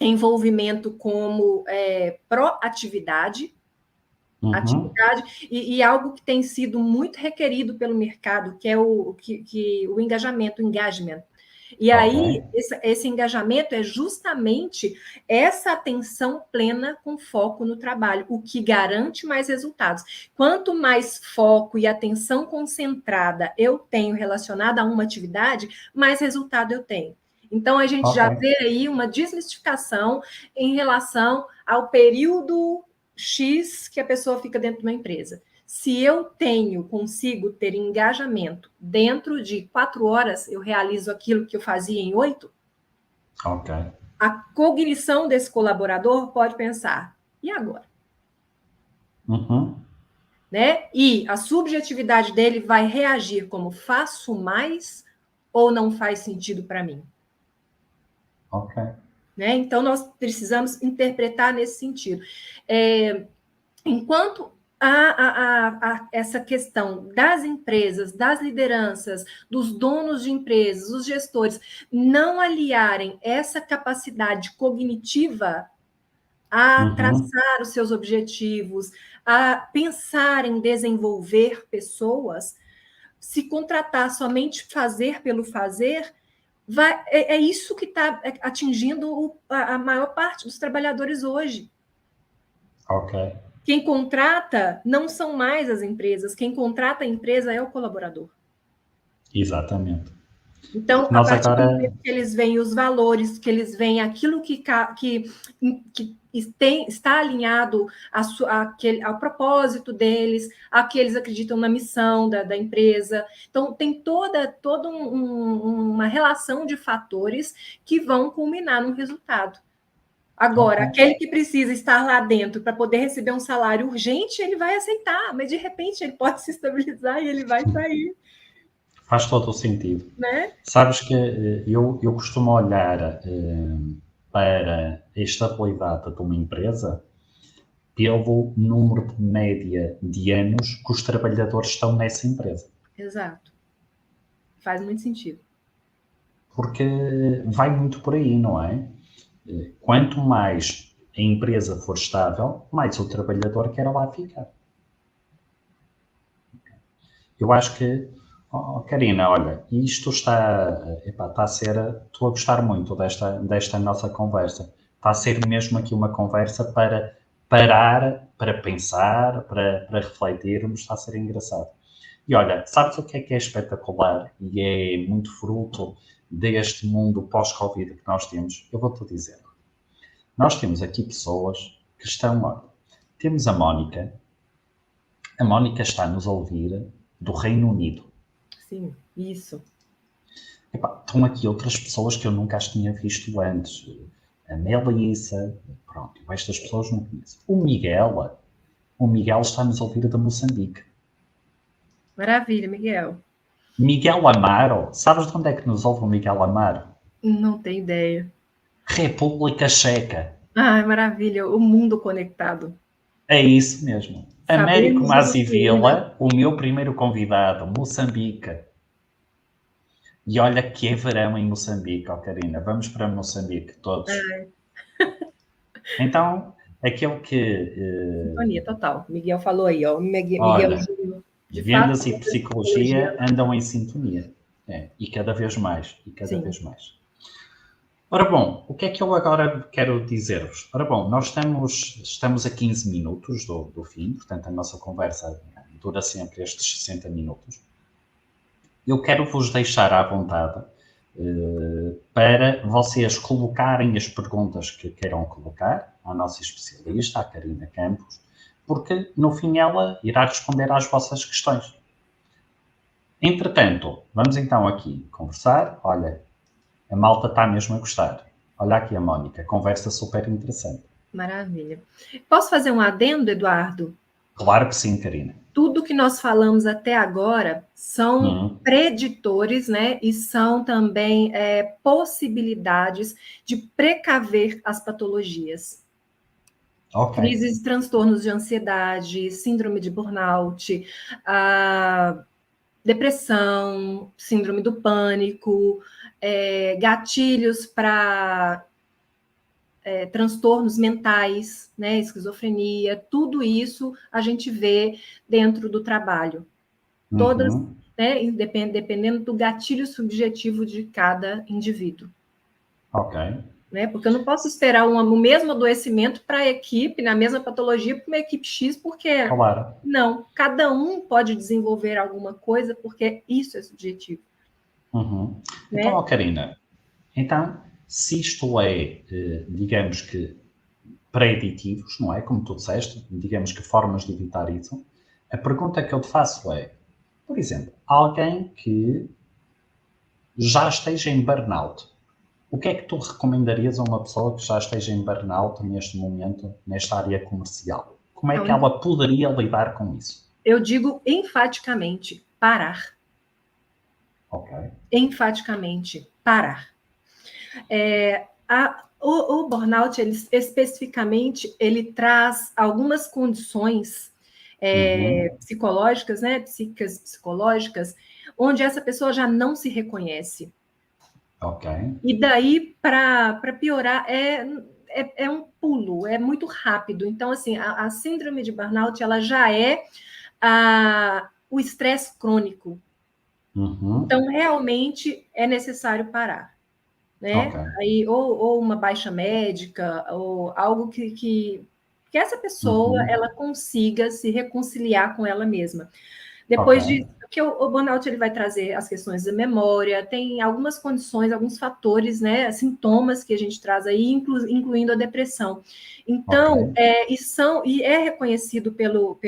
envolvimento como proatividade, atividade, e algo que tem sido muito requerido pelo mercado, que é o engajamento, o engagement. E aí, esse engajamento é justamente essa atenção plena com foco no trabalho, o que garante mais resultados. Quanto mais foco e atenção concentrada eu tenho relacionada a uma atividade, mais resultado eu tenho. Então, a gente já vê aí uma desmistificação em relação ao período X que a pessoa fica dentro de uma empresa. Se eu consigo ter engajamento dentro de 4 horas, eu realizo aquilo que eu fazia em 8. A cognição desse colaborador pode pensar, e agora? Né? E a subjetividade dele vai reagir como faço mais ou não faz sentido para mim? Né? Então, nós precisamos interpretar nesse sentido. Enquanto essa questão das empresas, das lideranças, dos donos de empresas, os gestores, não aliarem essa capacidade cognitiva a traçar os seus objetivos, a pensar em desenvolver pessoas, se contratar somente fazer pelo fazer, é isso que está atingindo a maior parte dos trabalhadores hoje. Ok. Quem contrata não são mais as empresas, quem contrata a empresa é o colaborador. Exatamente. Então, a Nós partir do agora... momento que eles veem os valores, que eles veem aquilo que está alinhado ao propósito deles, a que eles acreditam na missão da empresa. Então, tem toda uma relação de fatores que vão culminar no resultado. Agora, aquele que precisa estar lá dentro para poder receber um salário urgente, ele vai aceitar, mas de repente ele pode se estabilizar e ele vai sair. Faz todo o sentido. Né? Sabes que eu costumo olhar para a estabilidade de uma empresa pelo número de média de anos que os trabalhadores estão nessa empresa. Exato. Faz muito sentido. Porque vai muito por aí, não é? Quanto mais a empresa for estável, mais o trabalhador quer lá ficar. Eu acho que, Karina, olha, isto está a ser, estou a gostar muito desta nossa conversa. Está a ser mesmo aqui uma conversa para parar, para pensar, para refletirmos, está a ser engraçado. E olha, sabes o que é espetacular e é muito fruto deste mundo pós-Covid que nós temos? Eu vou-te dizer. Nós temos aqui pessoas que estão, olha, temos a Mónica está a nos ouvir do Reino Unido. Sim, isso. Estão aqui outras pessoas que eu nunca as tinha visto antes. A Melissa, pronto, estas pessoas não conheço. O Miguel está a nos ouvir de Moçambique. Maravilha, Miguel. Miguel Amaro, sabes de onde é que nos ouve o Miguel Amaro? Não tenho ideia. República Checa. Ah, maravilha, o mundo conectado. É isso mesmo. Américo Mazivila, o meu primeiro convidado, Moçambique. E olha que é verão em Moçambique, Karina. Vamos para Moçambique, todos. Então, aquele que... Sintonia total. Miguel falou aí, ó. Olha, vendas e psicologia andam em sintonia. E cada vez mais. Vez mais. Ora bom, o que é que eu agora quero dizer-vos? Ora bom, nós estamos a 15 minutos do fim, portanto a nossa conversa dura sempre estes 60 minutos. Eu quero vos deixar à vontade para vocês colocarem as perguntas que queiram colocar à nossa especialista, à Karina Campos, porque no fim ela irá responder às vossas questões. Entretanto, vamos então aqui conversar. Olha, a malta está mesmo a gostar. Olha aqui a Mónica, conversa super interessante. Maravilha. Posso fazer um adendo, Eduardo? Claro que sim, Karina. Tudo que nós falamos até agora são preditores, né? E são também possibilidades de precaver as patologias. Okay. Crises e transtornos de ansiedade, síndrome de burnout, depressão, síndrome do pânico, gatilhos para transtornos mentais, né, esquizofrenia, tudo isso a gente vê dentro do trabalho. Todas, né, dependendo do gatilho subjetivo de cada indivíduo. Ok. Né, porque eu não posso esperar o mesmo adoecimento para a equipe, na mesma patologia, para uma equipe X, porque claro. Não, cada um pode desenvolver alguma coisa, porque isso é subjetivo. Né? Então, Karina, se isto é, digamos que, pré-aditivos, não é? Como tu disseste, digamos que formas de evitar isso, a pergunta que eu te faço é, por exemplo, alguém que já esteja em burnout, o que é que tu recomendarias a uma pessoa que já esteja em burnout neste momento, nesta área comercial? Como é que ela poderia lidar com isso? Eu digo enfaticamente, parar. Ok. Enfaticamente, parar. O burnout, especificamente, ele traz algumas condições psicológicas, né, psíquicas, psicológicas, onde essa pessoa já não se reconhece. Ok. E daí, para piorar, é um pulo, é muito rápido. Então, assim, a síndrome de burnout, ela já é o estresse crônico. Então, realmente, é necessário parar. né? Ok. Aí, ou uma baixa médica, ou algo que essa pessoa ela consiga se reconciliar com ela mesma. Ok. Depois disso, porque o burnout ele vai trazer as questões da memória, tem algumas condições, alguns fatores, né, sintomas que a gente traz aí, incluindo a depressão. Então, Ok. e é reconhecido pelo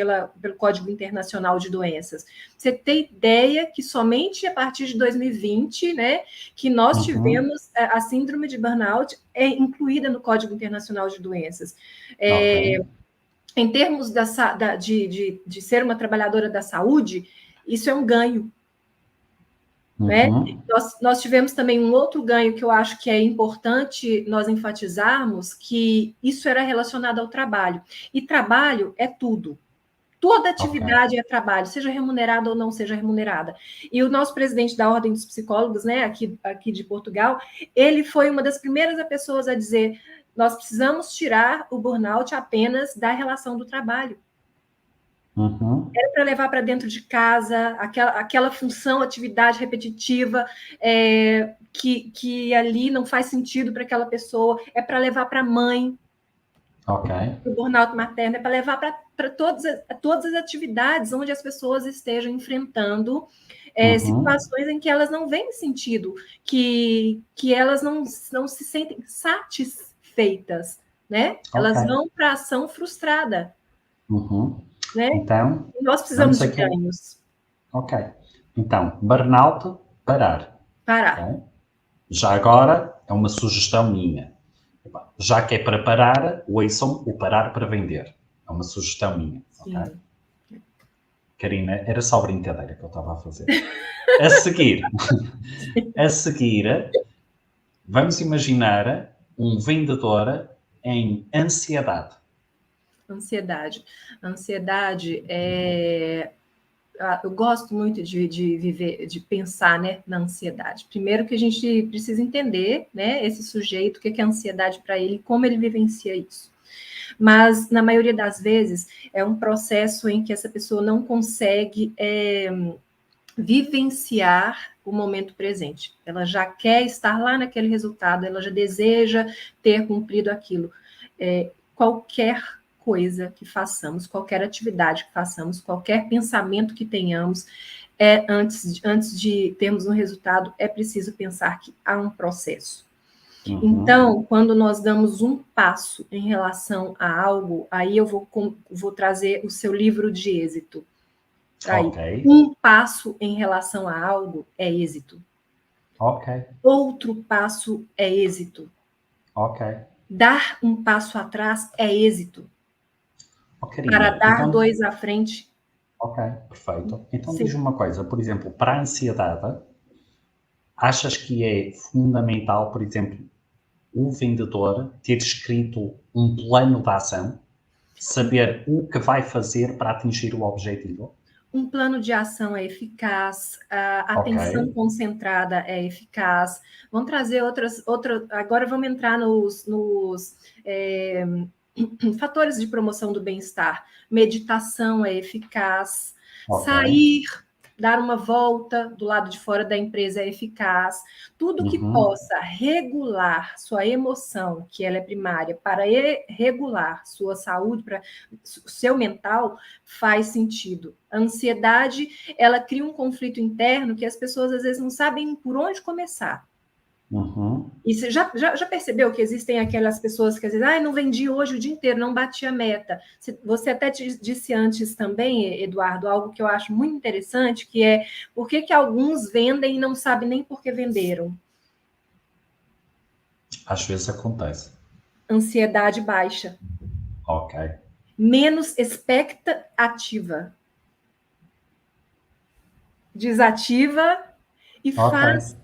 Código Internacional de Doenças. Você tem ideia que somente a partir de 2020, né, que nós tivemos a síndrome de burnout incluída no Código Internacional de Doenças. Ok. Em termos de ser uma trabalhadora da saúde, isso é um ganho. Né? Nós tivemos também um outro ganho que eu acho que é importante nós enfatizarmos, que isso era relacionado ao trabalho. E trabalho é tudo. Toda atividade é trabalho, seja remunerada ou não seja remunerada. E o nosso presidente da Ordem dos Psicólogos, né, aqui de Portugal, ele foi uma das primeiras pessoas a dizer: nós precisamos tirar o burnout apenas da relação do trabalho. Era para levar para dentro de casa, aquela função, atividade repetitiva, que ali não faz sentido para aquela pessoa, é para levar para a mãe. O burnout materno é para levar para todas as atividades onde as pessoas estejam enfrentando situações em que elas não veem sentido, que elas não se sentem satisfeitas, né? Elas vão para a ação frustrada. Né? Então, nós precisamos de ganhos. Ok. Então, burnout, parar. Parar. Okay? Já agora, é uma sugestão minha. Já que é para parar, ouçam o parar para vender. É uma sugestão minha. Sim. Okay? Karina, era só brincadeira que eu estava a fazer. A seguir, vamos imaginar um vendedor em ansiedade. Ansiedade é... Eu gosto muito de viver, de pensar, né, na ansiedade. Primeiro que a gente precisa entender, né, esse sujeito, o que é ansiedade para ele, como ele vivencia isso. Mas, na maioria das vezes, é um processo em que essa pessoa não consegue vivenciar o momento presente. Ela já quer estar lá naquele resultado, ela já deseja ter cumprido aquilo. Qualquer coisa que façamos, qualquer atividade que façamos, qualquer pensamento que tenhamos, antes de termos um resultado, é preciso pensar que há um processo. Então, quando nós damos um passo em relação a algo, aí eu vou trazer o seu livro de êxito. Aí, um passo em relação a algo é êxito. Outro passo é êxito. Dar um passo atrás é êxito. Para dar então, 2 à frente. Perfeito. Então diz-me uma coisa, por exemplo, para a ansiedade, achas que é fundamental, por exemplo, o vendedor ter escrito um plano de ação, saber o que vai fazer para atingir o objetivo? Um plano de ação é eficaz, a atenção concentrada é eficaz. Vamos trazer agora vamos entrar nos fatores de promoção do bem-estar. Meditação é eficaz. Sair, dar uma volta do lado de fora da empresa é eficaz. Tudo que possa regular sua emoção, que ela é primária, para regular sua saúde, para seu mental, faz sentido. A ansiedade, ela cria um conflito interno que as pessoas às vezes não sabem por onde começar. E você já percebeu que existem aquelas pessoas que às vezes, não vendi hoje o dia inteiro, não bati a meta. Você até disse antes também, Eduardo, algo que eu acho muito interessante, que é por que alguns vendem e não sabem nem por que venderam? Às vezes acontece. Ansiedade baixa. Menos expectativa. Desativa e faz...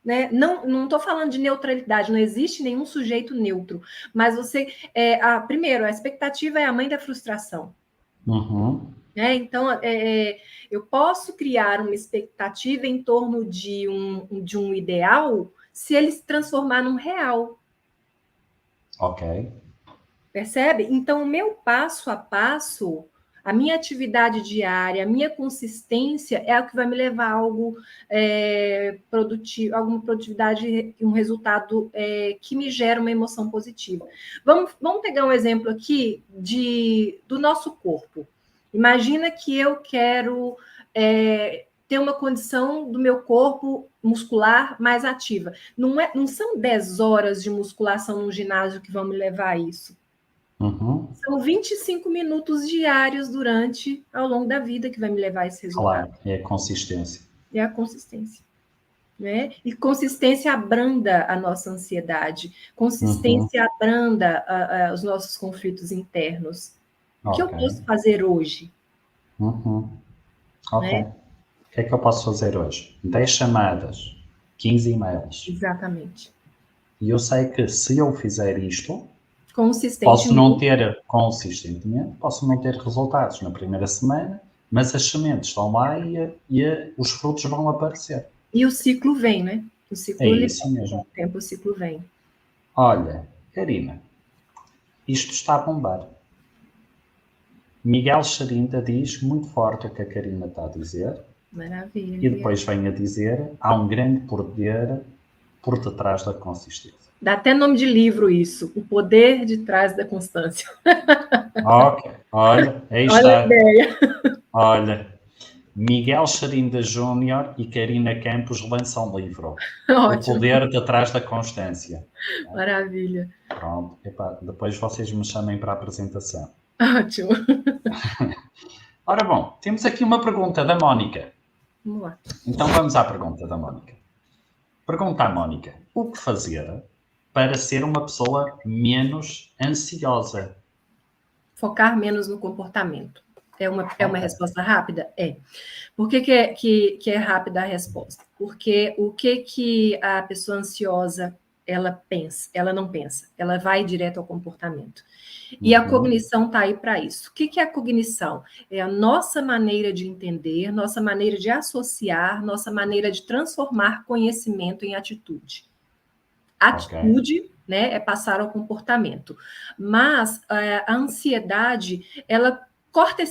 Né? Não estou falando de neutralidade, não existe nenhum sujeito neutro, mas primeiro, a expectativa é a mãe da frustração. Então, eu posso criar uma expectativa em torno de um ideal se ele se transformar num real. Percebe? Então, o meu passo a passo, A minha atividade diária, a minha consistência é o que vai me levar a algo produtivo, alguma produtividade, um resultado que me gera uma emoção positiva. Vamos pegar um exemplo aqui do nosso corpo. Imagina que eu quero ter uma condição do meu corpo muscular mais ativa. Não são 10 horas de musculação no ginásio que vão me levar a isso. Uhum. São 25 minutos diários ao longo da vida que vai me levar a esse resultado. Claro, é a consistência. É a consistência. Né? E consistência abranda a nossa ansiedade. Consistência abranda os nossos conflitos internos. O que eu posso fazer hoje? Ok. Né? O que é que eu posso fazer hoje? 10 chamadas, 15 e-mails. Exatamente. E eu sei que se eu fizer isto, consistentemente, posso não ter resultados na primeira semana, mas as sementes estão lá e os frutos vão aparecer. E o ciclo vem, né? O ciclo isso mesmo. Com o tempo o ciclo vem. Olha, Karina, isto está a bombar. Miguel Xarinda diz muito forte o que a Karina está a dizer. Maravilha. E depois vem a dizer, há um grande poder por detrás da consistência. Dá até nome de livro isso, o poder de trás da constância. Ok, olha, aí está. Olha a ideia. Olha, Miguel Xarinda Júnior e Karina Campos lançam livro. Ótimo. O poder de trás da constância. Maravilha. Pronto, depois vocês me chamem para a apresentação. Ótimo. Ora bom, temos aqui uma pergunta da Mónica. Vamos lá. Então vamos à pergunta da Mónica. Pergunta à Mónica, o que fazer para ser uma pessoa menos ansiosa? Focar menos no comportamento. É uma resposta rápida? É. Por que é rápida a resposta? Porque o que a pessoa ansiosa ela pensa? Ela não pensa, ela vai direto ao comportamento. E a cognição está aí para isso. O que é a cognição? É a nossa maneira de entender, nossa maneira de associar, nossa maneira de transformar conhecimento em atitude. Atitude, né, é passar ao comportamento. Mas a ansiedade, ela corta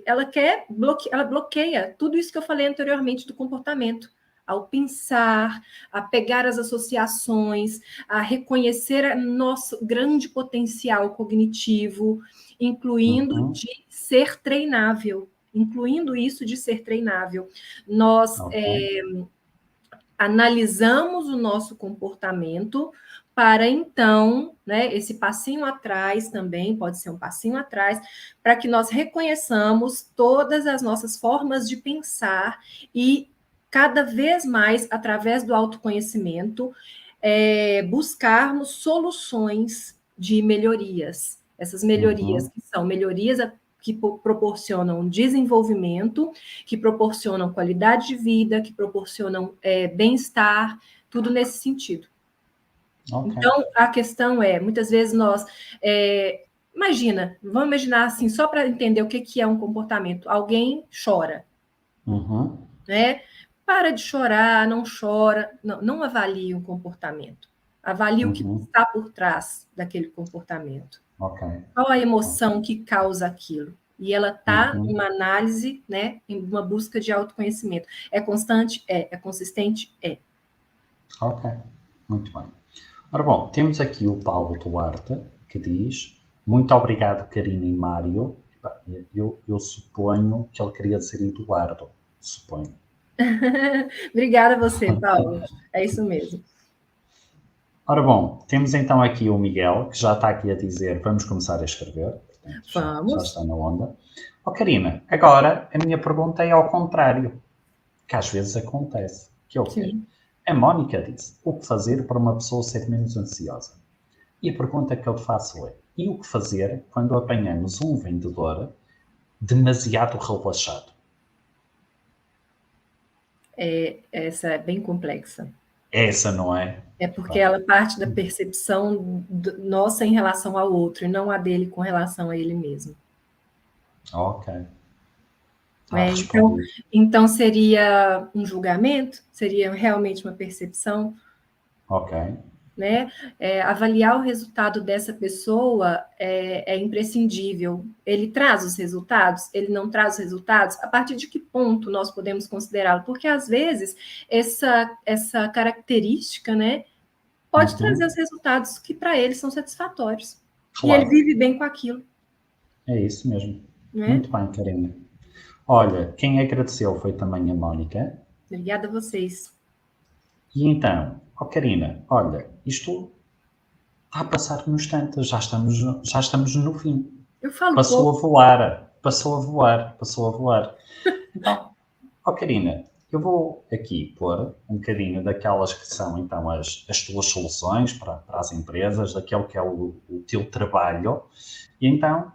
ela bloqueia tudo isso que eu falei anteriormente do comportamento. Ao pensar, a pegar as associações, a reconhecer nosso grande potencial cognitivo, incluindo de ser treinável, incluindo isso de ser treinável. Nós analisamos o nosso comportamento para então, né, esse passinho atrás também, pode ser um passinho atrás, para que nós reconheçamos todas as nossas formas de pensar e cada vez mais, através do autoconhecimento, buscarmos soluções de melhorias. Essas melhorias que são melhorias que proporcionam desenvolvimento, que proporcionam qualidade de vida, que proporcionam bem-estar, tudo nesse sentido. Então, a questão muitas vezes nós... vamos imaginar assim, só para entender o que é um comportamento. Alguém chora, né? Para de chorar, não chora, não avalie um comportamento. Avalie o que está por trás daquele comportamento. Qual a emoção que causa aquilo? E ela está em uma análise, né, em uma busca de autoconhecimento. É constante? É consistente? É. Ok, muito bem. Ora bom, temos aqui o Paulo Duarte, que diz, muito obrigado, Karina e Mário. Eu suponho que ele queria dizer Eduardo, suponho. Obrigada a você, Paulo. É isso mesmo. Ora bom, temos então aqui o Miguel, que já está aqui a dizer, vamos começar a escrever. Portanto, já está na onda. Karina, agora a minha pergunta é ao contrário, que às vezes acontece. Que é o quê? A Mónica disse, o que fazer para uma pessoa ser menos ansiosa? E a pergunta que eu te faço é, e o que fazer quando apanhamos um vendedor demasiado relaxado? Essa é bem complexa. Essa não é? É porque ela parte da percepção nossa em relação ao outro, e não a dele com relação a ele mesmo. Ok. Então, seria um julgamento? Seria realmente uma percepção? Ok. né? Avaliar o resultado dessa pessoa é imprescindível. Ele traz os resultados? Ele não traz os resultados? A partir de que ponto nós podemos considerá-lo? Porque, às vezes, essa característica, né, pode trazer os resultados que, para ele, são satisfatórios. Claro. E ele vive bem com aquilo. É isso mesmo. Né? Muito bem, Karina. Olha, quem agradeceu foi também a Mónica. Obrigada a vocês. E então, Karina, olha, isto está a passar no instante, já estamos no fim. Eu falo passou pouco. a voar. Então, Karina, eu vou aqui pôr um bocadinho daquelas que são então as tuas soluções para as empresas, daquele que é o teu trabalho. E então,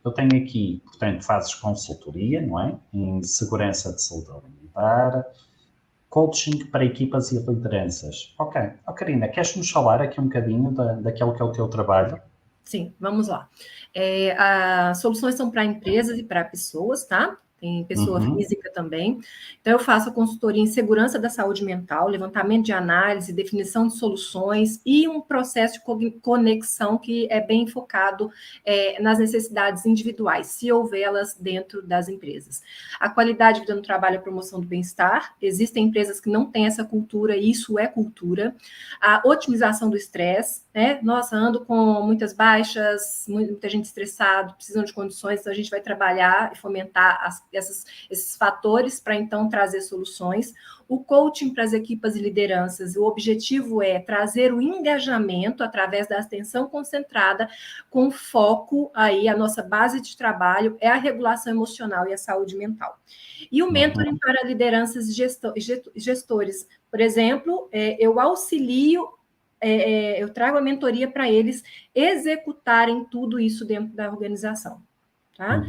eu tenho aqui, portanto, fazes consultoria, não é? Em segurança de saúde alimentar, coaching para equipas e lideranças. Ok. Karina, queres-nos falar aqui um bocadinho daquele que é o teu trabalho? Sim, vamos lá. As soluções são para empresas e para pessoas, tá? Tem pessoa física também. Então, eu faço a consultoria em segurança da saúde mental, levantamento de análise, definição de soluções e um processo de conexão que é bem focado nas necessidades individuais, se houver elas dentro das empresas. A qualidade de vida no trabalho e a promoção do bem-estar. Existem empresas que não têm essa cultura, e isso é cultura. A otimização do estresse, né? Nossa, ando com muitas baixas, muita gente estressada, precisam de condições, então a gente vai trabalhar e fomentar esses fatores para então trazer soluções. O coaching para as equipas e lideranças, o objetivo é trazer o engajamento através da atenção concentrada, com foco aí, a nossa base de trabalho é a regulação emocional e a saúde mental. E o mentoring para lideranças e gestores. Por exemplo, eu auxilio, eu trago a mentoria para eles executarem tudo isso dentro da organização. Tá?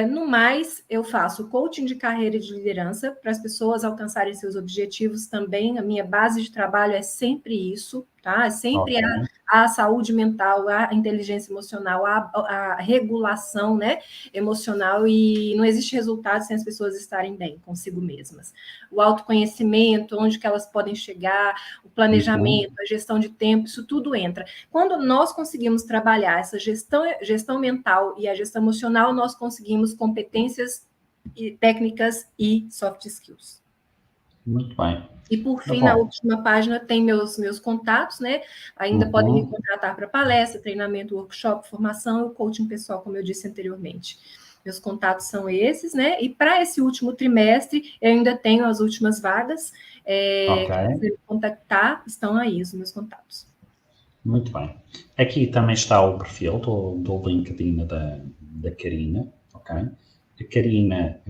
No mais, eu faço coaching de carreira e de liderança para as pessoas alcançarem seus objetivos também. A minha base de trabalho é sempre isso, tá? É sempre a saúde mental, a inteligência emocional, a regulação, né, emocional, e não existe resultado sem as pessoas estarem bem consigo mesmas. O autoconhecimento, onde que elas podem chegar, o planejamento, a gestão de tempo, isso tudo entra. Quando nós conseguimos trabalhar essa gestão mental e a gestão emocional, nós conseguimos competências técnicas e soft skills. Muito bem. E, por fim, na última página tem meus contatos, né? Ainda podem me contratar para palestra, treinamento, workshop, formação e o coaching pessoal, como eu disse anteriormente. Meus contatos são esses, né? E para esse último trimestre, eu ainda tenho as últimas vagas. Se me contactar, estão aí os meus contatos. Muito bem. Aqui também está o perfil do LinkedIn da Karina, ok? A Karina,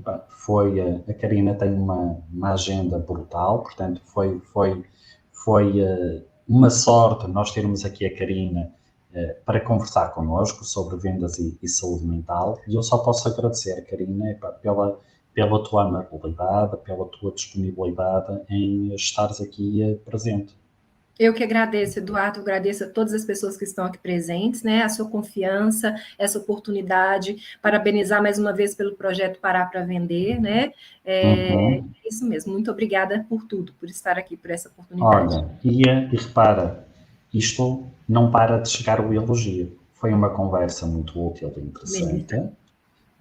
a Karina tem uma agenda brutal, portanto foi uma sorte nós termos aqui a Karina para conversar connosco sobre vendas e saúde mental, e eu só posso agradecer, Karina, pela tua amabilidade, pela tua disponibilidade em estares aqui presente. Eu que agradeço, Eduardo, agradeço a todas as pessoas que estão aqui presentes, né, a sua confiança, essa oportunidade, parabenizar mais uma vez pelo projeto Parar para Vender, né, é isso mesmo, muito obrigada por tudo, por estar aqui, por essa oportunidade. Olha, e repara, isto não para de chegar o elogio, foi uma conversa muito útil e interessante.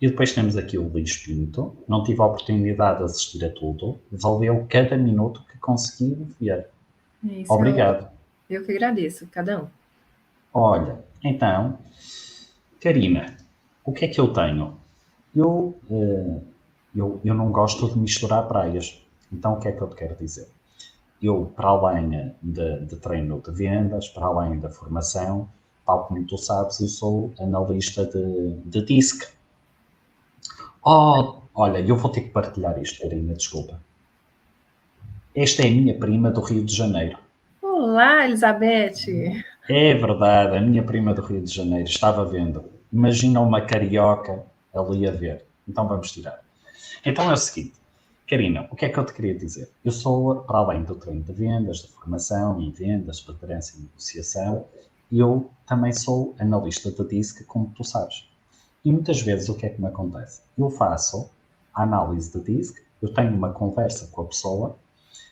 E depois temos aqui o Luís Pinto, não tive a oportunidade de assistir a tudo, valeu cada minuto que consegui ver. Obrigado. Eu que agradeço, cada um. Olha, então, Karina, o que é que eu tenho? Eu não gosto de misturar praias, então o que é que eu te quero dizer? Eu, para além de treino de vendas, para além da formação, tal como tu sabes, eu sou analista de DISC. Olha, eu vou ter que partilhar isto, Karina, desculpa. Esta é a minha prima do Rio de Janeiro. Olá, Elizabeth! É verdade, a minha prima do Rio de Janeiro, estava vendo. Imagina uma carioca ali a ver. Então vamos tirar. Então é o seguinte, Karina, o que é que eu te queria dizer? Eu sou, para além do treino de vendas, de formação em vendas, liderança e negociação, eu também sou analista de DISC, como tu sabes. E muitas vezes o que é que me acontece? Eu faço a análise de DISC, eu tenho uma conversa com a pessoa,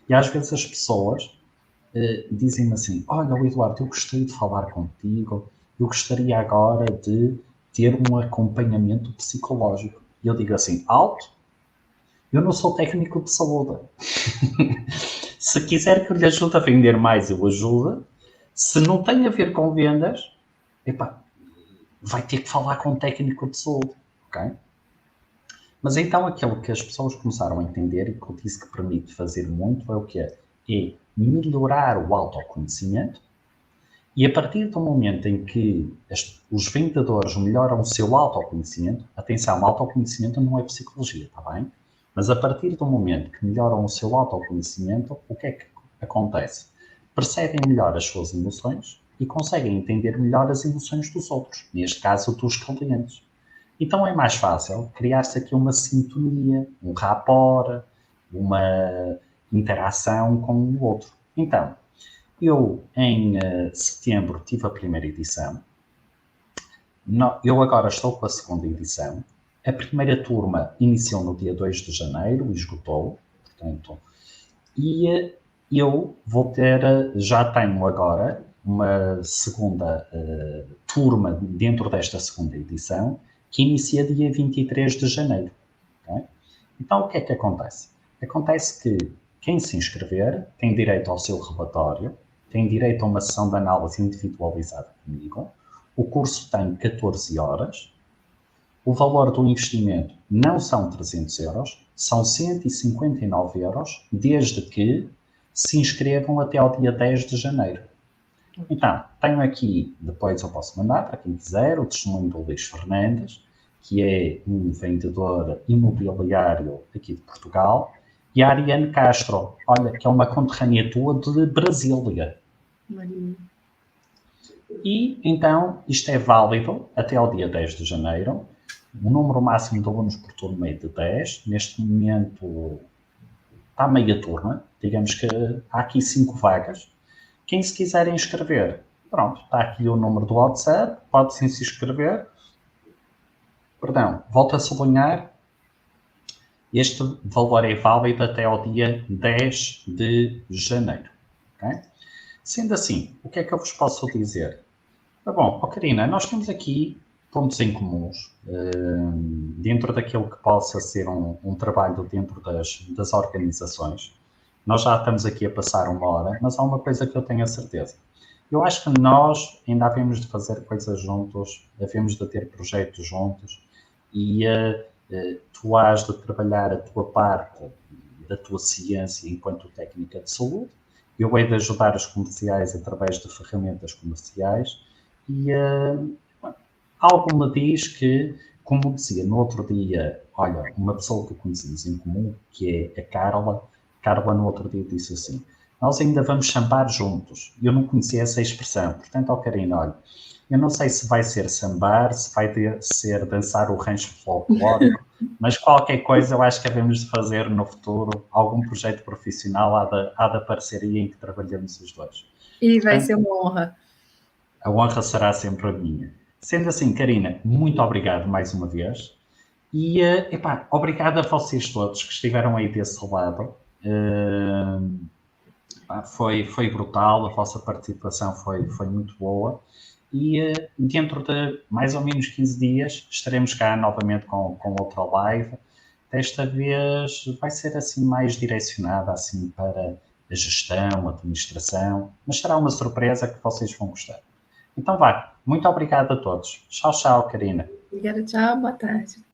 e às vezes as pessoas dizem-me assim, olha, Eduardo, eu gostei de falar contigo, eu gostaria agora de ter um acompanhamento psicológico. E eu digo assim, alto, eu não sou técnico de saúde. Se quiser que eu lhe ajude a vender mais, eu ajudo. Se não tem a ver com vendas, epá, vai ter que falar com um técnico de saúde, ok? Mas então aquilo que as pessoas começaram a entender e que eu disse que permite fazer muito é o que é melhorar o autoconhecimento, e a partir do momento em que os vendedores melhoram o seu autoconhecimento, atenção, autoconhecimento não é psicologia, está bem? Mas a partir do momento que melhoram o seu autoconhecimento, o que é que acontece? Percebem melhor as suas emoções e conseguem entender melhor as emoções dos outros, neste caso dos clientes. Então é mais fácil criar-se aqui uma sintonia, um rapport, uma interação com o outro. Então, eu em setembro tive a primeira edição, eu agora estou com a segunda edição. A primeira turma iniciou no dia 2 de janeiro, esgotou, portanto, e eu vou ter, já tenho agora uma segunda turma dentro desta segunda edição, que inicia dia 23 de janeiro. Okay? Então, o que é que acontece? Acontece que quem se inscrever tem direito ao seu relatório, tem direito a uma sessão de análise individualizada comigo, o curso tem 14 horas, o valor do investimento não são 300 euros, são 159 euros, desde que se inscrevam até ao dia 10 de janeiro. Então, tenho aqui, depois eu posso mandar para quem quiser, o testemunho do Luís Fernandes, que é um vendedor imobiliário aqui de Portugal, e a Ariane Castro, olha, que é uma conterrânea tua de Brasília. E, então, isto é válido até ao dia 10 de janeiro. O número máximo de alunos por turma é de 10. Neste momento está meia turma. Digamos que há aqui 5 vagas. Quem se quiser inscrever, pronto, está aqui o número do WhatsApp, pode-se se inscrever. Perdão, volto a sublinhar, este valor é válido até ao dia 10 de janeiro. Okay? Sendo assim, o que é que eu vos posso dizer? Bom, Karina, nós temos aqui pontos em comuns, dentro daquilo que possa ser um trabalho dentro das organizações. Nós já estamos aqui a passar 1 hora, mas há uma coisa que eu tenho a certeza. Eu acho que nós ainda havemos de fazer coisas juntos, havemos de ter projetos juntos, e tu has de trabalhar a tua parte da tua ciência enquanto técnica de saúde, eu hei de ajudar os comerciais através de ferramentas comerciais, e algo me diz que, como dizia no outro dia, olha, uma pessoa que conhecemos em comum, que é a Carla no outro dia disse assim, nós ainda vamos sambar juntos. Eu não conhecia essa expressão, portanto, Karina, olha, eu não sei se vai ser sambar, se vai ser dançar o rancho folclórico, mas qualquer coisa eu acho que havemos de fazer no futuro, algum projeto profissional há da parceria em que trabalhamos os dois. E vai ser uma honra. A honra será sempre a minha. Sendo assim, Karina, muito obrigado mais uma vez. E, obrigado a vocês todos que estiveram aí desse lado. Foi brutal, a vossa participação foi muito boa. E dentro de mais ou menos 15 dias estaremos cá novamente com outra live. Desta vez vai ser assim mais direcionada assim para a gestão, a administração, mas será uma surpresa que vocês vão gostar. Então vá, muito obrigado a todos. Tchau, tchau, Karina. Obrigada, tchau, boa tarde.